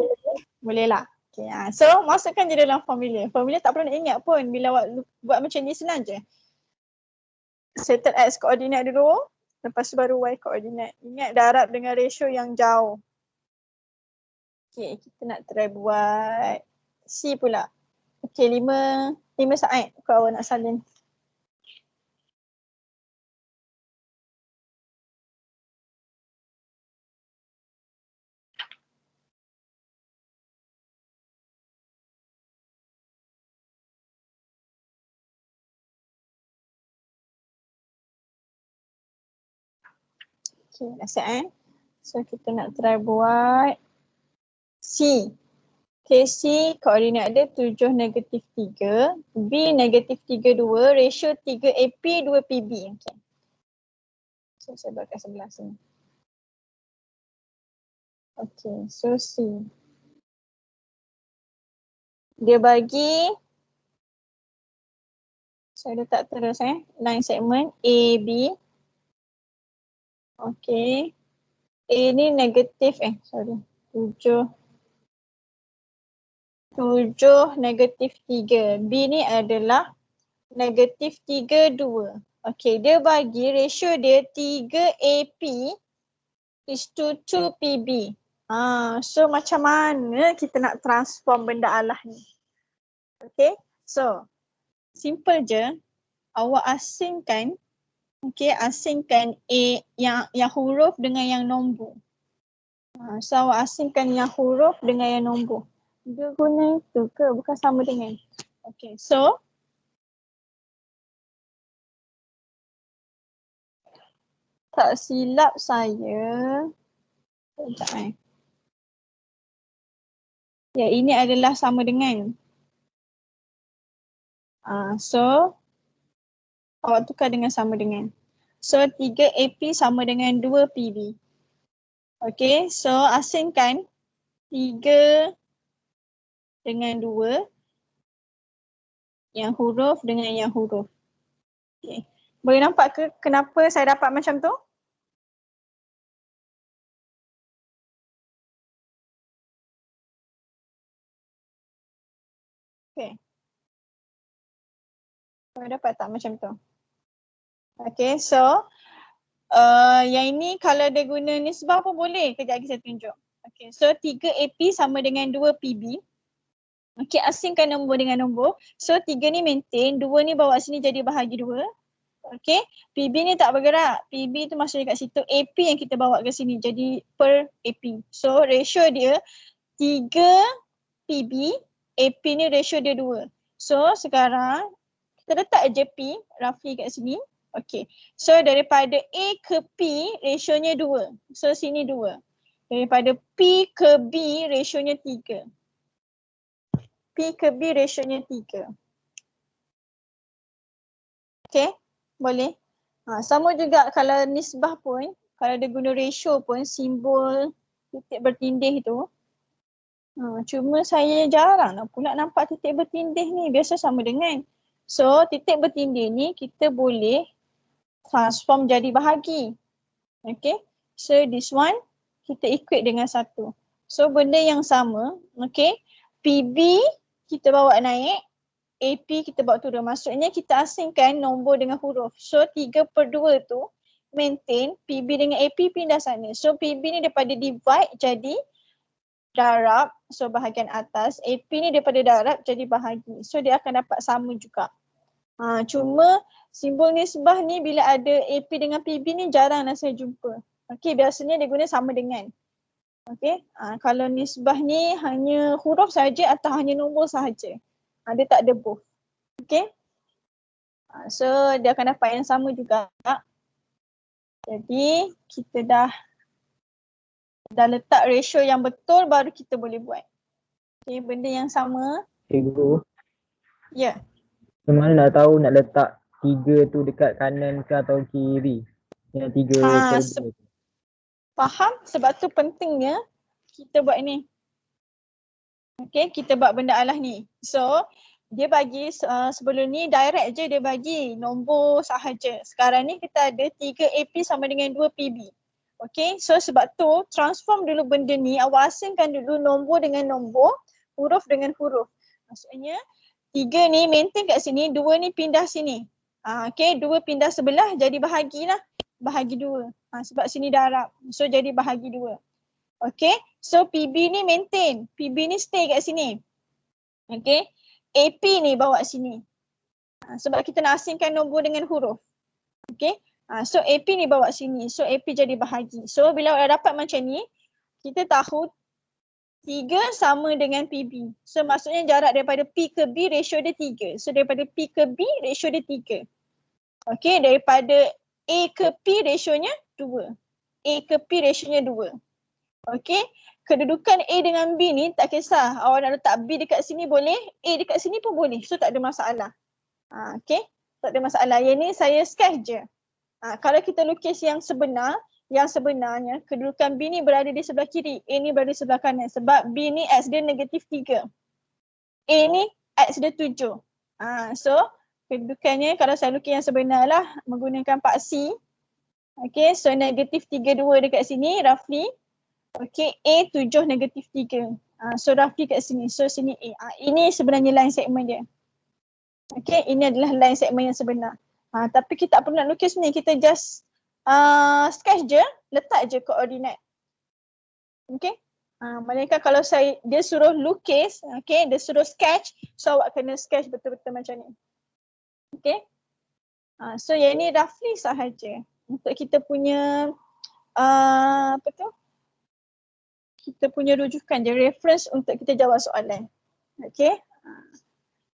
Boleh lah. Okay, so masukkan je dalam formula. Formula tak perlu nak ingat pun. Bila awak buat macam ni senang je. Settle X koordinat dulu. Lepas tu baru Y koordinat. Ingat darab dengan ratio yang jauh. Okay, kita nak try buat C pula. Okay, 5 saat kalau awak nak salin. Okay, dah siap So kita nak try buat C. Okay, C koordinat dia 7 negatif 3. B negatif 3, 2. Ratio 3 AP, 2 PB. Okay. So saya buat kat sebelah sini. Okay, so C. Dia bagi, saya letak terus line segment A, B. Okay. A ni negatif, 7 negatif 3. B ni adalah negatif 3, 2. Okay, dia bagi ratio dia 3 AP is to 2 PB. So macam mana kita nak transform benda Allah ni? Okay, so simple je. Awak asingkan, asingkan A yang huruf dengan yang nombor. So awak asingkan yang huruf dengan yang nombor. Dia guna itu ke? Bukan sama dengan. Okay, so tak silap saya, Sekejap Ya, ini adalah sama dengan. So, awak tukar dengan sama dengan. So, 3 AP sama dengan 2 PB. Okay, so asingkan 3 dengan 2, yang huruf dengan yang huruf. Okay. Boleh nampak ke kenapa saya dapat macam tu? Okay. Boleh dapat tak macam tu? Okay, so yang ini kalau dia guna nisbah pun boleh. Kejap lagi saya tunjuk. Okay, so 3 AP sama dengan 2 PB. Okay, asingkan nombor dengan nombor. So 3 ni maintain, 2 ni bawa sini jadi bahagi 2. Okay, PB ni tak bergerak. PB tu masuk dekat situ. AP yang kita bawa ke sini jadi per AP. So ratio dia 3 PB, AP ni ratio dia 2. So sekarang kita letak je P roughly kat sini. Okay, so daripada A ke P ratio-nya 2. So sini 2. Daripada P ke B ratio-nya 3. P ke B ratio-nya 3. Okay, boleh. Sama juga kalau nisbah pun, kalau dia guna ratio pun simbol titik bertindih tu. Cuma saya jarang lah pula nampak titik bertindih ni. Biasa sama dengan. So titik bertindih ni kita boleh transform jadi bahagi. Okay. So this one kita equate dengan 1. So benda yang sama. Okay. PB kita bawa naik. AP kita bawa turun. Maksudnya kita asingkan nombor dengan huruf. So 3/2 tu maintain. PB dengan AP pindah sana. So PB ni daripada divide jadi darab. So bahagian atas. AP ni daripada darab jadi bahagi. So dia akan dapat sama juga. Cuma simbol nisbah ni bila ada AP dengan PB ni jaranglah saya jumpa. Okay, biasanya dia guna sama dengan. Okay, kalau nisbah ni hanya huruf saja atau hanya nombor sahaja. Dia tak ada both. Okay, so dia akan dapat yang sama juga. Jadi kita dah letak ratio yang betul baru kita boleh buat. Okay, benda yang sama. Cikgu, Ya. macam mana nak tahu nak letak 3 tu dekat kanan ke atau kiri? Yang 3/2. Faham? Sebab tu pentingnya kita buat ni. Okay, kita buat benda alah ni. So, dia bagi sebelum ni direct je dia bagi nombor sahaja. Sekarang ni kita ada 3 AP sama dengan 2 PB. Okay, so sebab tu transform dulu benda ni, awak asingkan dulu nombor dengan nombor, huruf dengan huruf. Maksudnya 3 ni maintain kat sini, 2 ni pindah sini. Okay, 2 pindah sebelah jadi bahagilah. Bahagi 2. Sebab sini darab. So jadi bahagi 2. Okay, so PB ni maintain. PB ni stay kat sini. Okay, AP ni bawa sini. Sebab kita nak asingkan nombor dengan huruf. Okay, so AP ni bawa sini. So AP jadi bahagi. So bila dapat macam ni, kita tahu 3 sama dengan PB. So maksudnya jarak daripada P ke B ratio dia 3. So daripada P ke B ratio dia 3. Okay, daripada A ke P ratio-nya 2. A ke P ratio-nya 2. Okay, kedudukan A dengan B ni tak kisah. Awak nak letak B dekat sini boleh, A dekat sini pun boleh. So tak ada masalah. Okay, tak ada masalah. Yang ni saya sketch je. Kalau kita lukis yang sebenarnya kedudukan B ni berada di sebelah kiri, A ni berada di sebelah kanan. Sebab B ni X dia -3. A ni X dia 7. So kedudukannya kalau saya lukis yang sebenar lah menggunakan paksi. Okay, so -32 dekat sini roughly. Okay, A 7 -3. So roughly kat sini. So sini A. Ini sebenarnya line segment dia. Okay, ini adalah line segment yang sebenar. Tapi kita tak perlu nak lukis ni. Kita just sketch je, letak je koordinat. Okay. Malaikat kalau dia suruh lukis, okay, dia suruh sketch, so awak kena sketch betul-betul macam ni. Okay. So yang ni roughly sahaja untuk kita punya apa tu? Kita punya rujukan je, reference untuk kita jawab soalan. Okay.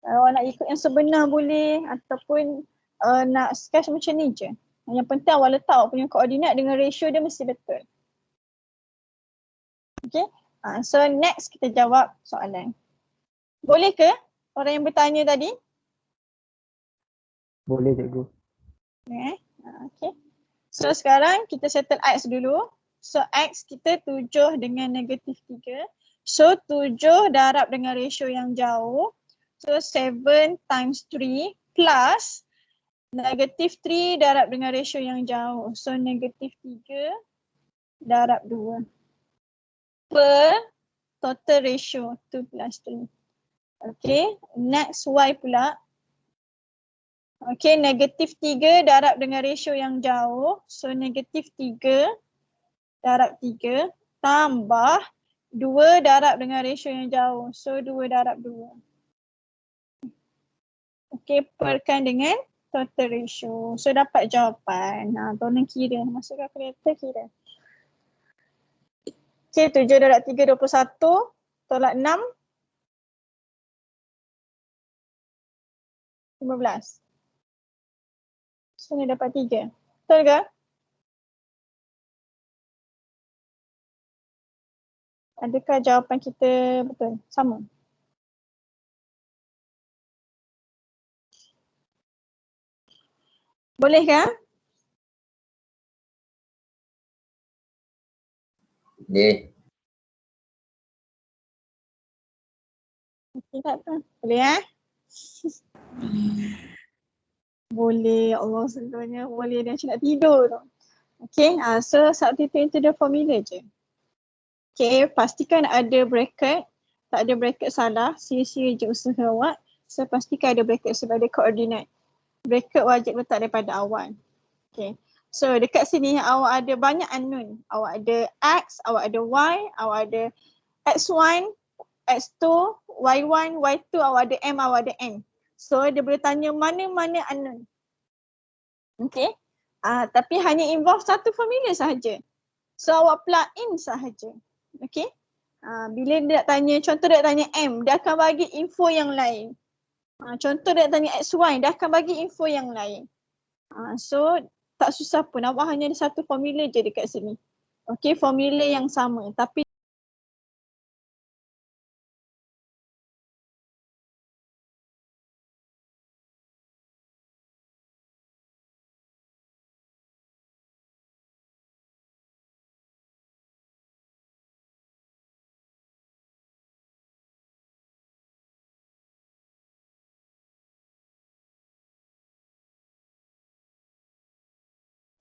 Kalau nak ikut yang sebenar boleh ataupun nak sketch macam ni je. Yang penting awak letak awak punya koordinat dengan ratio dia mesti betul. Okay. So next kita jawab soalan. Boleh ke orang yang bertanya tadi? Boleh cikgu. Okay. So sekarang kita settle X dulu. So X kita 7 dengan negatif 3. So 7 darab dengan ratio yang jauh. So 7 times 3 plus negatif 3 darab dengan ratio yang jauh. So negatif 3 darab 2 per total ratio 2 plus 3. Okay, next Y pula. Okay, negatif 3 darab dengan ratio yang jauh. So negatif 3 darab 3 tambah 2 darab dengan ratio yang jauh. So 2 darab 2. Okay, perkan dengan total ratio. So dapat jawapan. Tolong kira. Masuk kalkulator kira. Okay, 7 darab 3, 21. Tolak 6. 15. So ni dapat 3. Betul ke? Adakah jawapan kita betul? Sama? Boleh ke? Boleh. Okay, tak apa. Boleh Boleh. Ya Allah, sebenarnya boleh. Dia macam nak tidur tu. Okay, so substitute into the formula je. Okay, pastikan ada bracket. Tak ada bracket salah. Sia-sia je usaha awak. So pastikan ada bracket sebab ada koordinat. Bracket wajib letak daripada awal. Okay. So dekat sini awak ada banyak unknown. Awak ada X, awak ada Y, awak ada X1, X2, Y1, Y2, awak ada M, awak ada N. So dia boleh tanya mana-mana unknown. Okay. Tapi hanya involve satu formula sahaja. So awak plug in sahaja. Okay. Bila dia nak tanya, contoh dia nak tanya M, dia akan bagi info yang lain. Contoh dia nak tanya XY, dia akan bagi info yang lain. So tak susah pun, awak hanya ada satu formula je dekat sini. Okay, formula yang sama. Tapi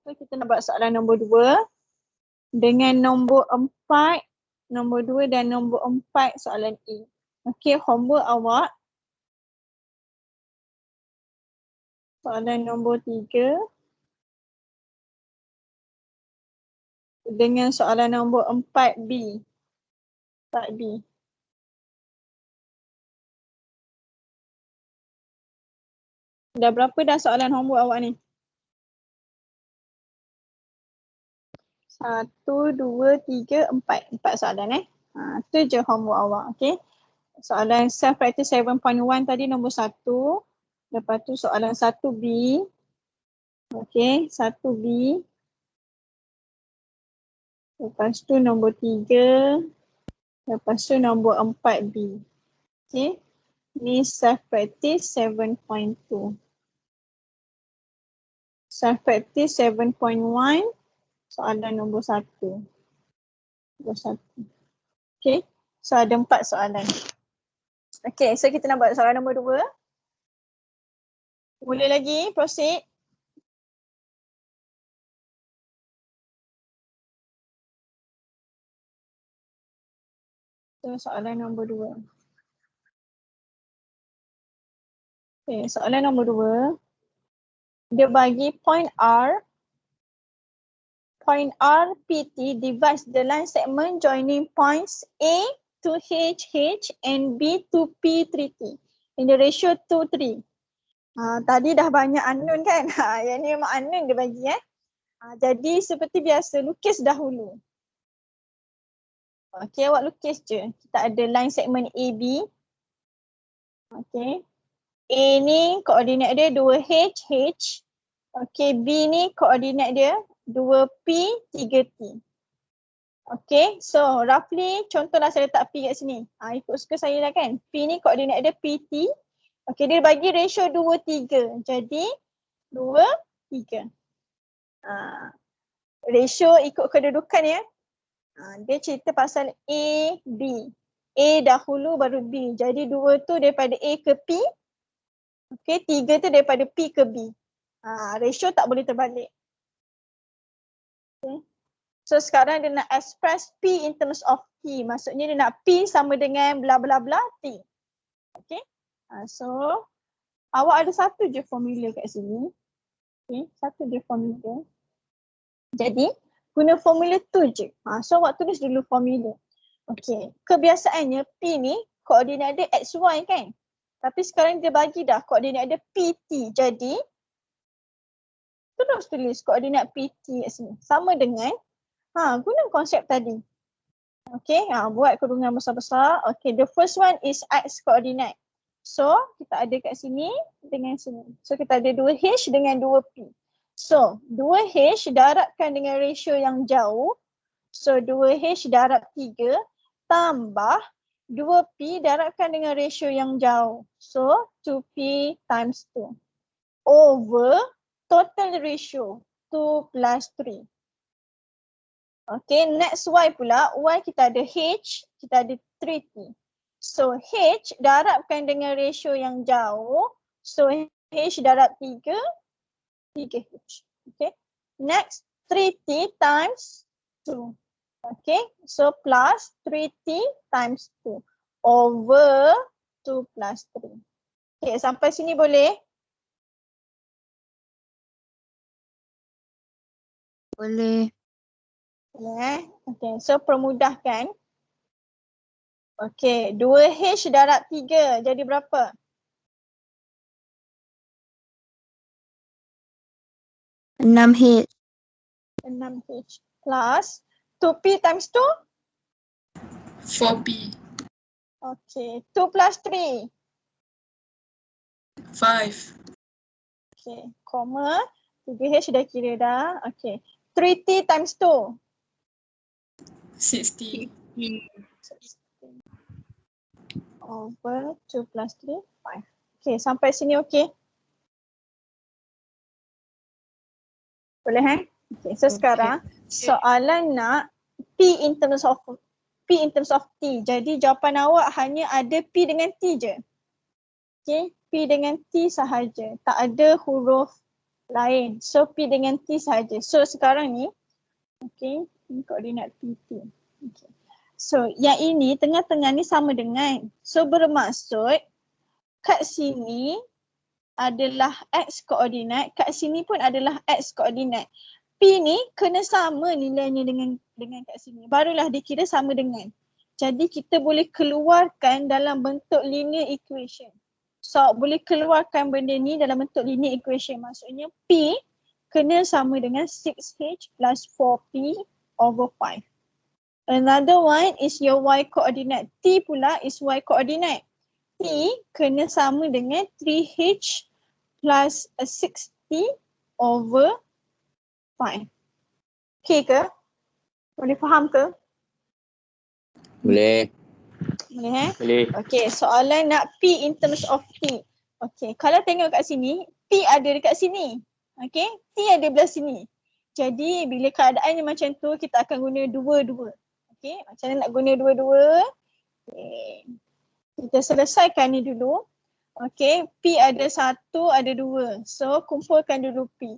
kita nak buat soalan nombor 2 dengan nombor 4, nombor 2 dan nombor 4 soalan A. Okay, homework awak soalan nombor 3 dengan soalan nombor 4B. 4B. Dah berapa dah soalan homework awak ni? 1, 2, 3, 4. 4 soalan tu je homework awak. Okay. Soalan self practice 7.1 tadi nombor 1. Lepas tu soalan 1B. Okay, 1B. Lepas tu nombor 3. Lepas tu nombor 4B. Okay. Ni self practice 7.2. Self practice 7.1. Soalan nombor 1. Nombor 1. Okay. So ada 4 soalan. Okay, so kita nak buat soalan nombor 2. Boleh lagi, proceed. So soalan nombor 2. Okay, soalan nombor 2. Dia bagi point R. Point R, PT divides the line segment joining points A to H, H and B to P, 3T. In the ratio 2:3. Tadi dah banyak unknown kan? Yang ni memang unknown dia bagi jadi seperti biasa, lukis dahulu. Okay, awak lukis je. Kita ada line segment AB. Okay. A ni koordinat dia 2H, H. Okay, B ni koordinat dia 2P, 3T. Okay, so roughly contohlah saya letak P kat sini. Ikut suka saya lah kan. P ni koordinat dia PT. Okay, dia bagi ratio 2, 3. Jadi 2, 3. Ratio ikut kedudukan ya. Dia cerita pasal A, B. A dahulu baru B. Jadi 2 tu daripada A ke P. Okay, 3 tu daripada P ke B. Ratio tak boleh terbalik. Okay. So sekarang dia nak express P in terms of T. Maksudnya dia nak P sama dengan bla bla bla T. Okay. So awak ada satu je formula kat sini. Okay. Satu je formula. Jadi guna formula tu je. So awak tulis dulu formula. Okay. Kebiasaannya P ni koordinat dia XY kan. Tapi sekarang dia bagi dah koordinat dia PT. Jadi terus tulis koordinat PT kat sini. Sama dengan guna konsep tadi. Okay, buat kurungan besar-besar. Okay, the first one is X coordinate. So, kita ada kat sini dengan sini. So, kita ada 2H dengan 2P. So, 2H darabkan dengan ratio yang jauh. So, 2H darab 3 tambah 2P darabkan dengan ratio yang jauh. So, 2P times 2 over total ratio 2 plus 3. Okay, next Y pula. Y kita ada H, kita ada 3T. So H darabkan dengan ratio yang jauh. So H darab 3, 3H. Okay. Next 3T times 2. Okay, so plus 3T times 2 over 2 plus 3. Okay, sampai sini boleh? Boleh. Okay, so permudahkan. Okay, 2H darab 3 jadi berapa? 6H. 6H plus 2P times 2? 4P. Okay, 2 plus 3? 5. Okay, comma 3H dah kira dah. Okay, 3T times 2? 60. Over 2 plus 3, 5. Okay, sampai sini okay? Boleh Okay, so sekarang soalan nak P in terms of T. Jadi jawapan awak hanya ada P dengan T je. Okay, P dengan T sahaja. Tak ada huruf lain. So P dengan T sahaja. So sekarang ni, okay, ini koordinat PT. Okay. So yang ini tengah-tengah ni sama dengan. So bermaksud kat sini adalah X koordinat, kat sini pun adalah X koordinat. P ni kena sama nilainya dengan kat sini. Barulah dikira sama dengan. Jadi kita boleh keluarkan dalam bentuk linear equation. So boleh keluarkan benda ni dalam bentuk linear equation. Maksudnya P kena sama dengan 6H plus 4P over 5. Another one is your Y coordinate. T pula is Y coordinate. T kena sama dengan 3H plus 6T over 5. Okay ke? Boleh faham ke? Boleh. Boleh Boleh. Okay, soalan nak P in terms of T. Okay, kalau tengok kat sini, P ada dekat sini. Okay, T ada belah sini. Jadi bila keadaannya macam tu, kita akan guna dua-dua. Okay, macam mana nak guna dua-dua? Okay. Kita selesaikan ni dulu. Okay, P ada 1, ada 2. So kumpulkan dulu P.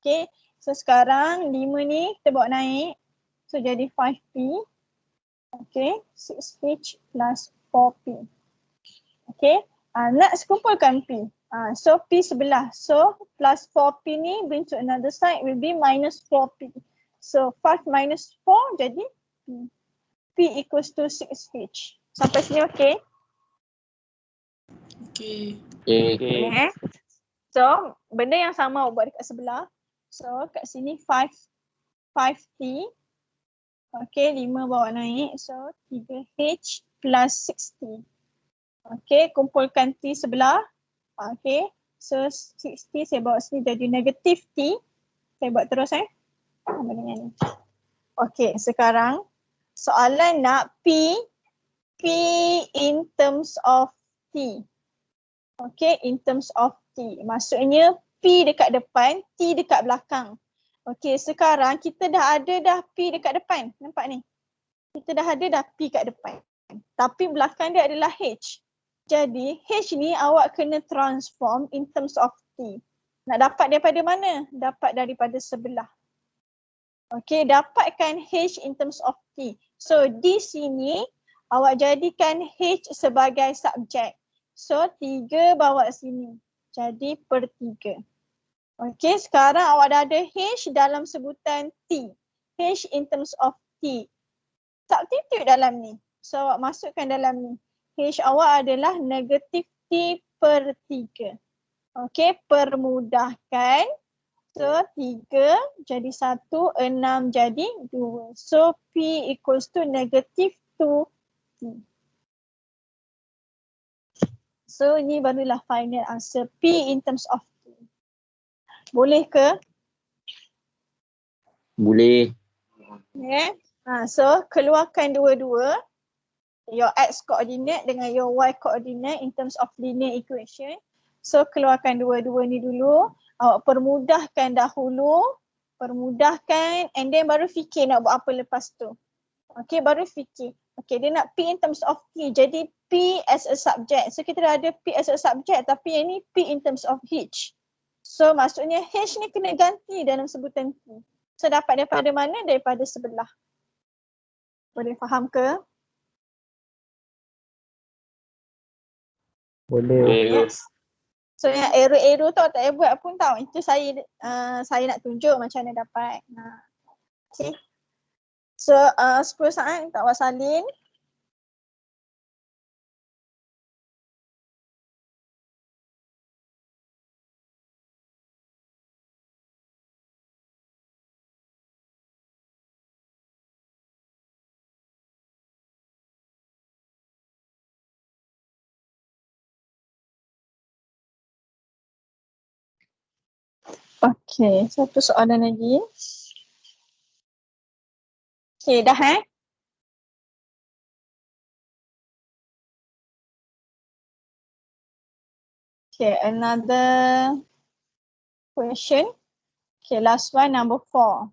Okay, so sekarang 5 ni kita bawa naik. So jadi 5P. Okay, 6H plus 4P. Okay, next kumpulkan P. So P sebelah. So plus 4P ni bring to another side will be minus 4P. So 5 minus 4 jadi P. P equals to 6H. Sampai sini okay? Okay. Okay. So benda yang sama awak buat dekat sebelah. So kat sini 5T. Okay, 5 bawa naik. So 3H plus 6T. Okay, kumpulkan T sebelah. Okay, so 6T saya bawa sini jadi negatif T. Saya buat terus sama dengan ni. Okay, sekarang soalan nak P in terms of T. Okay, in terms of T. Maksudnya P dekat depan, T dekat belakang. Okay, sekarang kita dah ada P dekat depan. Nampak ni? Kita dah ada P kat depan. Tapi belakang dia adalah H. Jadi H ni awak kena transform in terms of T. Nak dapat daripada mana? Dapat daripada sebelah. Okay, dapatkan H in terms of T. So di sini awak jadikan H sebagai subjek. So 3 bawa sini. Jadi per 3. Okay, sekarang awak dah ada H dalam sebutan T. H in terms of T. Substitute dalam ni. So awak masukkan dalam ni. H awak adalah negatif T per 3. Okay, permudahkan. So 3 jadi 1, 6 jadi 2. So P equals to negatif 2T. So ni barulah final answer P in terms of T. Boleh ke? Boleh. Yeah. So keluarkan dua-dua. Your x coordinate dengan your y coordinate in terms of linear equation. So keluarkan dua-dua ni dulu. Awak permudahkan dahulu. Permudahkan and then baru fikir nak buat apa lepas tu. Okay, baru fikir. Okay, dia nak P in terms of T. Jadi P as a subject. So kita dah ada P as a subject tapi yang ni P in terms of H. So maksudnya H ni kena ganti dalam sebutan T. So dapat daripada mana? Daripada sebelah. Boleh faham ke? Boleh. Yes. So yang arrow-arrow tu tak payah buat pun tau. Itu saya nak tunjuk macam mana dapat. Okay. So 10 saat tak awak salin. Okay, satu soalan lagi. Okay, dah Okay, another question. Okay, last one, number 4.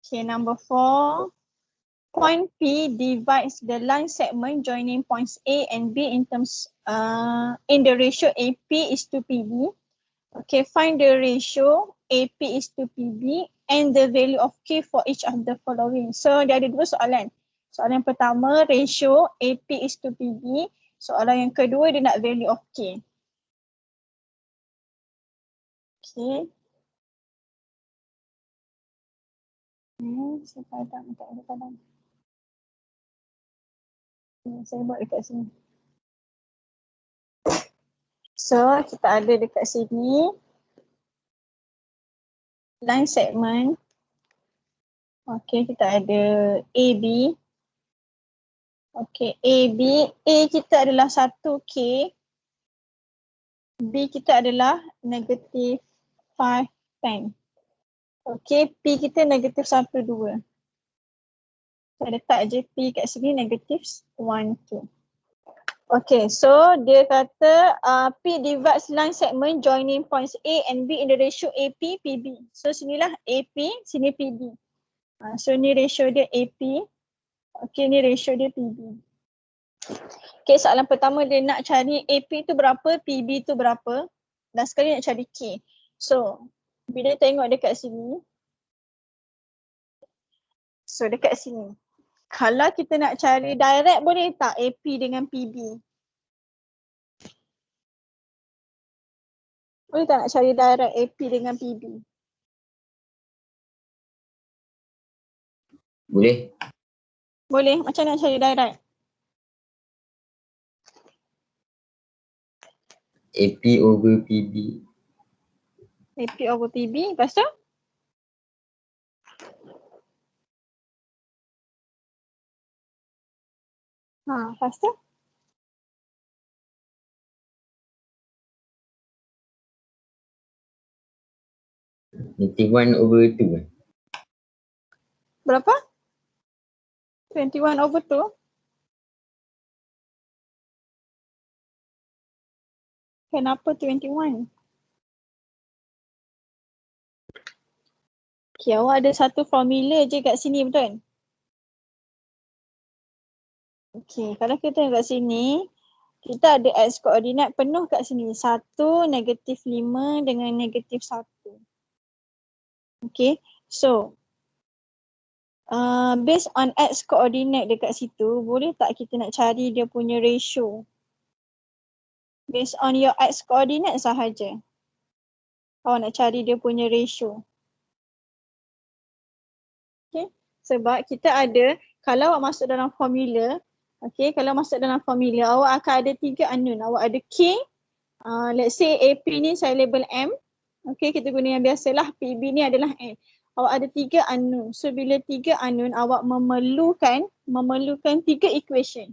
Okay, number 4. Point P divides the line segment joining points A and B in terms in the ratio AP is to PB. Okay, find the ratio AP is to PB and the value of K for each of the following. So dia ada dua soalan. Soalan pertama ratio AP is to PB. Soalan yang kedua dia nak value of K. Okay. Saya padam tak ada padam. Saya buat dekat sini. So kita ada dekat sini line segment. Okay, kita ada AB. Okay, AB. A kita adalah 1K. B kita adalah negatif 5, 10. Okay, P kita negatif 1, 2. Saya letak je P kat sini negatif 1, 2. Okay, so dia kata P divides line segment joining points A and B in the ratio AP, PB. So sinilah AP, sini PB. So ni ratio dia AP. Okay, ni ratio dia PB. Okay, soalan pertama dia nak cari AP tu berapa, PB tu berapa. Dan sekali nak cari K. So, bila tengok dekat sini. So dekat sini. Kalau kita nak cari direct boleh tak AP dengan PB? Boleh tak nak cari direct AP dengan PB? Boleh. Boleh. Macam mana nak cari direct? AP over PB. AP over PB. Lepas tu? Lepas tu? Negative 1 over 2. Berapa? 21 over 2. Kenapa 21? Okay, awak ada satu formula je kat sini, betul? Okay, kalau kita tengok kat sini, kita ada x koordinat penuh kat sini. 1, -5 dengan -1. Okay, so based on x koordinat dekat situ, boleh tak kita nak cari dia punya ratio? Based on your x koordinat sahaja. Awak nak cari dia punya ratio. Okay, sebab kita ada, kalau awak masuk dalam formula, okay, kalau masuk dalam formula, awak akan ada 3 unknown. Awak ada K, let's say AP ni saya label M. Okay, kita guna yang biasalah, PB ni adalah N. Awak ada 3 unknown. So bila 3 unknown, awak memerlukan 3 equation.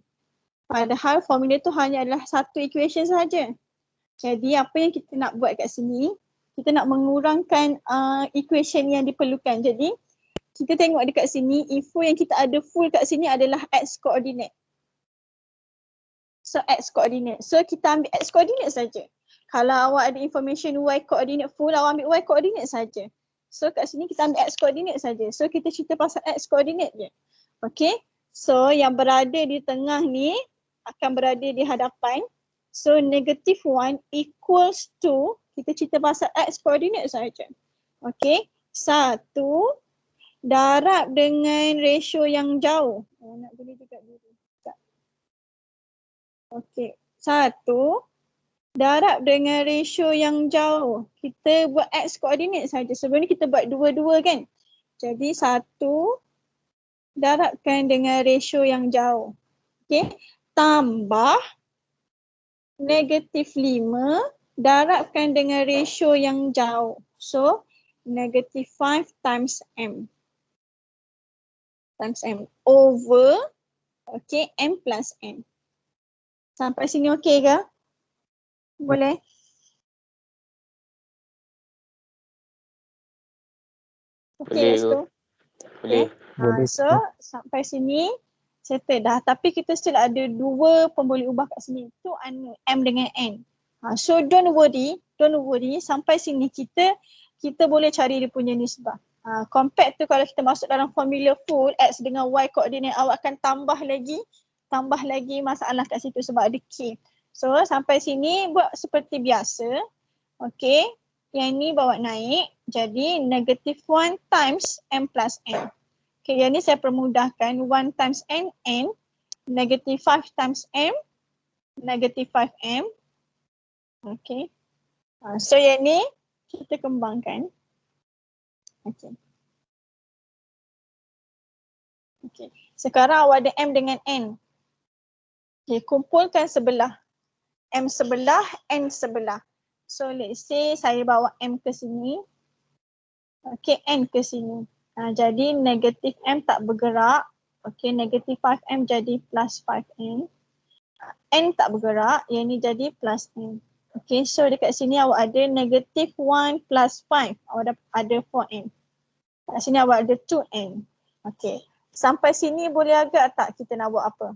Padahal formula tu hanya adalah satu equation sahaja. Jadi apa yang kita nak buat kat sini, kita nak mengurangkan equation yang diperlukan. Jadi kita tengok dekat sini, info yang kita ada full kat sini adalah x koordinat. So x koordinat. So kita ambil x koordinat saja. Kalau awak ada information y koordinat full, awak ambil y koordinat saja. So kat sini kita ambil x koordinat saja. So kita cerita pasal x koordinat je. Okay. So yang berada di tengah ni akan berada di hadapan. So -1 equals to, kita cerita pasal x koordinat saja. Okay. 1 darab dengan ratio yang jauh. Nak boleh juga dulu. Okay. 1 darab dengan ratio yang jauh. Kita buat x koordinat saja. Sebelum ni kita buat dua-dua kan. Jadi 1 darabkan dengan ratio yang jauh. Okay. Tambah -5 darabkan dengan ratio yang jauh. So -5 times M. Times M over, okay, M plus N. Sampai sini okey ke? Boleh? Okay, let's go. Boleh. Boleh. So sampai sini settle dah. Tapi kita still ada 2 pemboleh ubah kat sini. Itu M dengan N. So don't worry. Sampai sini kita boleh cari dia punya nisbah. Compared tu kalau kita masuk dalam formula full, X dengan Y koordinat, awak akan tambah lagi masalah kat situ sebab ada K. So sampai sini buat seperti biasa. Okay. Yang ni bawa naik. Jadi -1 times M plus N. Okay, yang ni saya permudahkan. 1 times N, N. -5 times M, -5M. Okay. So yang ni kita kembangkan. Okay. Okay. Sekarang awak ada M dengan N. Okay, kumpulkan sebelah. M sebelah, N sebelah. So let's say saya bawa M ke sini. Okay, N ke sini. Jadi negatif M tak bergerak. Okay, -5M jadi +5M. N tak bergerak, yang ni jadi plus N. Okay, so dekat sini awak ada -1 plus 5. Awak ada 4N. Kat sini awak ada 2N. Okay, sampai sini boleh agak tak kita nak buat apa?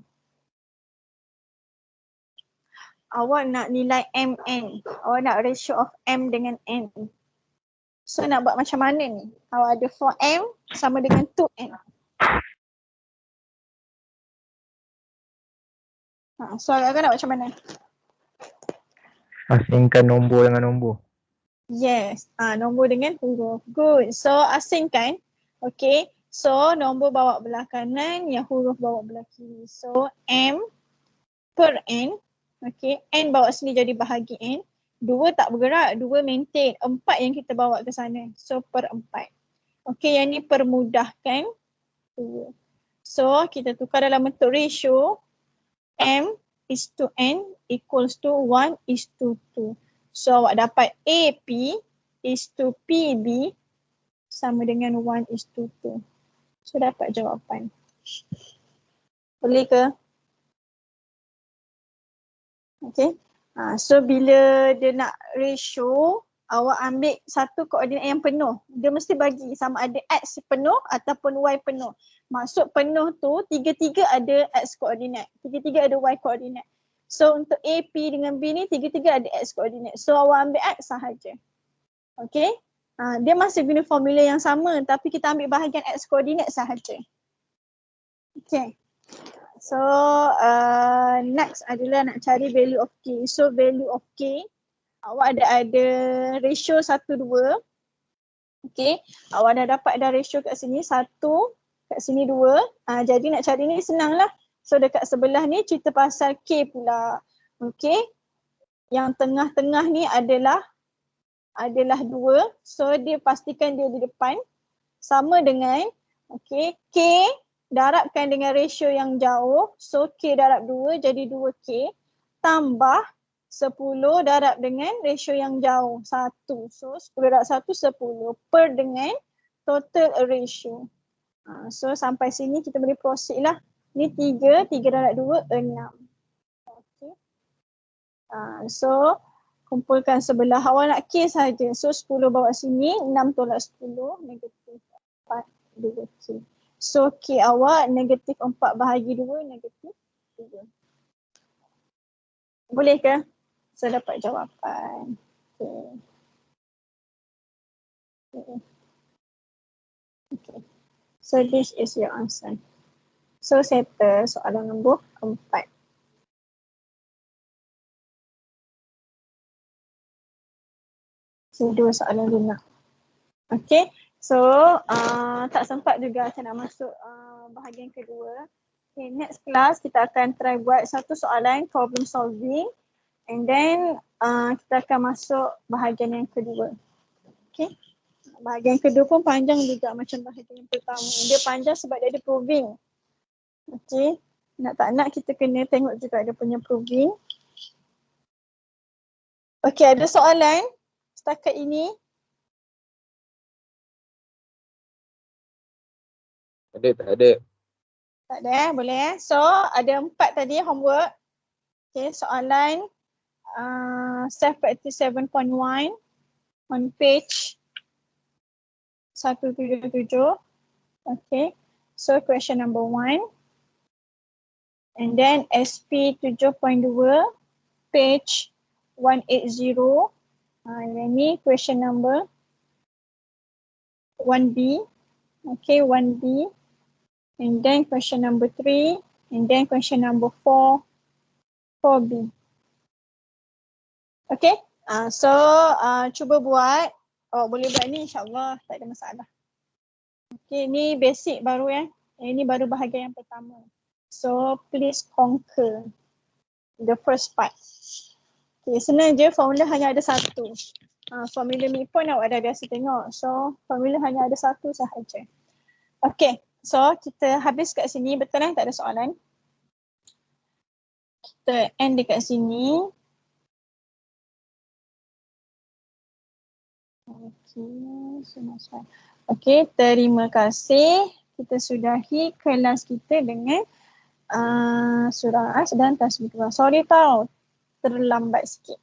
Awak nak nilai MN. Awak nak ratio of M dengan N. So nak buat macam mana ni? Awak ada 4M sama dengan 2N. So agak-agak nak macam mana? Asingkan nombor dengan nombor. Yes, nombor dengan huruf. Good. So asingkan. Okay. So nombor bawa belah kanan, yang huruf bawa belah kiri. So M per N. Okay. N bawa sini jadi bahagi N. 2 tak bergerak, 2 maintain. 4 yang kita bawa ke sana. So per 4. Okay, yang ni permudahkan. So kita tukar dalam bentuk ratio. M is to N equals to 1 is to 2. So awak dapat AP is to PB sama dengan 1 is to 2. So dapat jawapan. Boleh ke? Okay. So bila dia nak ratio, awak ambil satu koordinat yang penuh. Dia mesti bagi sama ada X penuh ataupun Y penuh. Maksud penuh tu tiga-tiga ada X koordinat. Tiga-tiga ada Y koordinat. So untuk A, P dengan B ni tiga-tiga ada X koordinat. So awak ambil X sahaja. Okay. Dia masih guna formula yang sama tapi kita ambil bahagian X koordinat sahaja. Okay. So next adalah nak cari value of K. So value of K, awak ada ratio 1, 2. Okay. Awak dah dapat dah ratio kat sini 1, kat sini 2. Jadi nak cari ni senang lah. So dekat sebelah ni cerita pasal K pula. Okay. Yang tengah-tengah ni adalah 2. So dia pastikan dia di depan. Sama dengan okay, K darabkan dengan ratio yang jauh. So K darab 2 jadi 2K. Tambah 10 darab dengan ratio yang jauh 1. So 10 darab 1 10 per dengan total ratio. So sampai sini kita boleh proceed lah. Ni 3 darab 2 6. Okay. So kumpulkan sebelah, awak nak K saja. So 10 bawa sini, 6 tolak 10, negatif 4, 2K. So K awak negatif 4 bahagi 2, negatif 3. Boleh ke? So dapat jawapan. Okay. Okay. So this is your answer. So settle soalan nombor 4. So 2 soalan lima. Okay. So tak sempat juga saya nak masuk bahagian kedua. Okay, next class kita akan try buat satu soalan problem solving and then kita akan masuk bahagian yang kedua. Okay. Bahagian kedua pun panjang juga macam bahagian yang pertama. Dia panjang sebab dia ada proving. Okay. Nak tak nak kita kena tengok juga dia punya proving. Okay, ada soalan setakat ini? Tak ada. Tak ada boleh So ada 4 tadi homework. Okay, soalan self practice 7.1 on page 177. Okay, so question number 1. And then SP 7.2 page 180. And then ni question number 1B. Okay, 1B. And then question number 3. And then question number 4. 4B. Okay. So cuba buat. Boleh buat ni insyaAllah. Tak ada masalah. Okay, ni basic baru ya. Ini baru bahagian yang pertama. So please conquer the first part. Okay, senang je, formula hanya ada satu. Formula midpoint awak dah biasa tengok. So formula hanya ada satu sahaja. Okay, so kita habis kat sini. Betul lah, tak ada soalan. Kita end dekat sini. Okay, terima kasih. Kita sudahi kelas kita dengan surah As dan tasbih. Sorry tau, terlambat sikit.